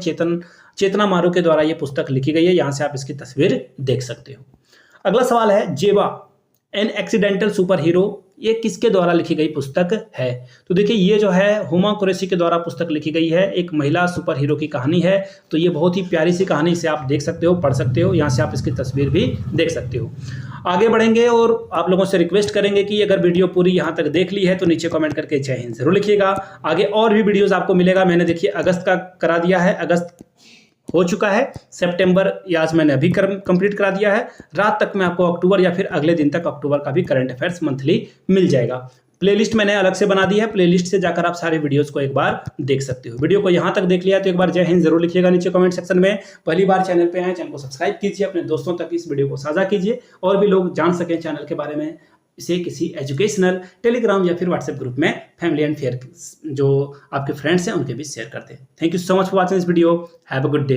चेतना मारू के द्वारा ये पुस्तक लिखी गई है। यहाँ से आप इसकी तस्वीर देख सकते हो। अगला सवाल है, जेवा एन एक्सीडेंटल सुपर हीरो ये किसके द्वारा लिखी गई पुस्तक है? तो देखिए ये जो है हुमा कुरैशी के द्वारा पुस्तक लिखी गई है, एक महिला सुपर हीरो की कहानी है। तो ये बहुत ही प्यारी सी कहानी, इसे आप देख सकते हो, पढ़ सकते हो, यहाँ से आप इसकी तस्वीर भी देख सकते हो। आगे बढ़ेंगे और आप लोगों से रिक्वेस्ट करेंगे कि अगर वीडियो पूरी यहाँ तक देख ली है तो नीचे कमेंट करके जय हिंद जरूर लिखिएगा। आगे और भी वीडियोस आपको मिलेगा। मैंने देखिए अगस्त का करा दिया है, अगस्त हो चुका है, सितंबर या आज मैंने अभी कंप्लीट करा दिया है। रात तक में आपको अक्टूबर या फिर अगले दिन तक अक्टूबर का भी करंट अफेयर्स मंथली मिल जाएगा। प्लेलिस्ट मैंने अलग से बना दी है, प्लेलिस्ट से जाकर आप सारे वीडियोस को एक बार देख सकते हो। वीडियो को यहाँ तक देख लिया तो एक बार जय हिंद जरूर लिखिएगा नीचे कमेंट सेक्शन में। पहली बार चैनल पे आए, चैनल को सब्सक्राइब कीजिए, अपने दोस्तों तक इस वीडियो को साझा कीजिए और भी लोग जान सकें चैनल के बारे में। इसे किसी एजुकेशनल टेलीग्राम या फिर व्हाट्सएप ग्रुप में फैमिली एंड फेयर जो आपके फ्रेंड्स हैं उनके बीच शेयर करते हैं। Thank you so much for watching this video. Have a good day.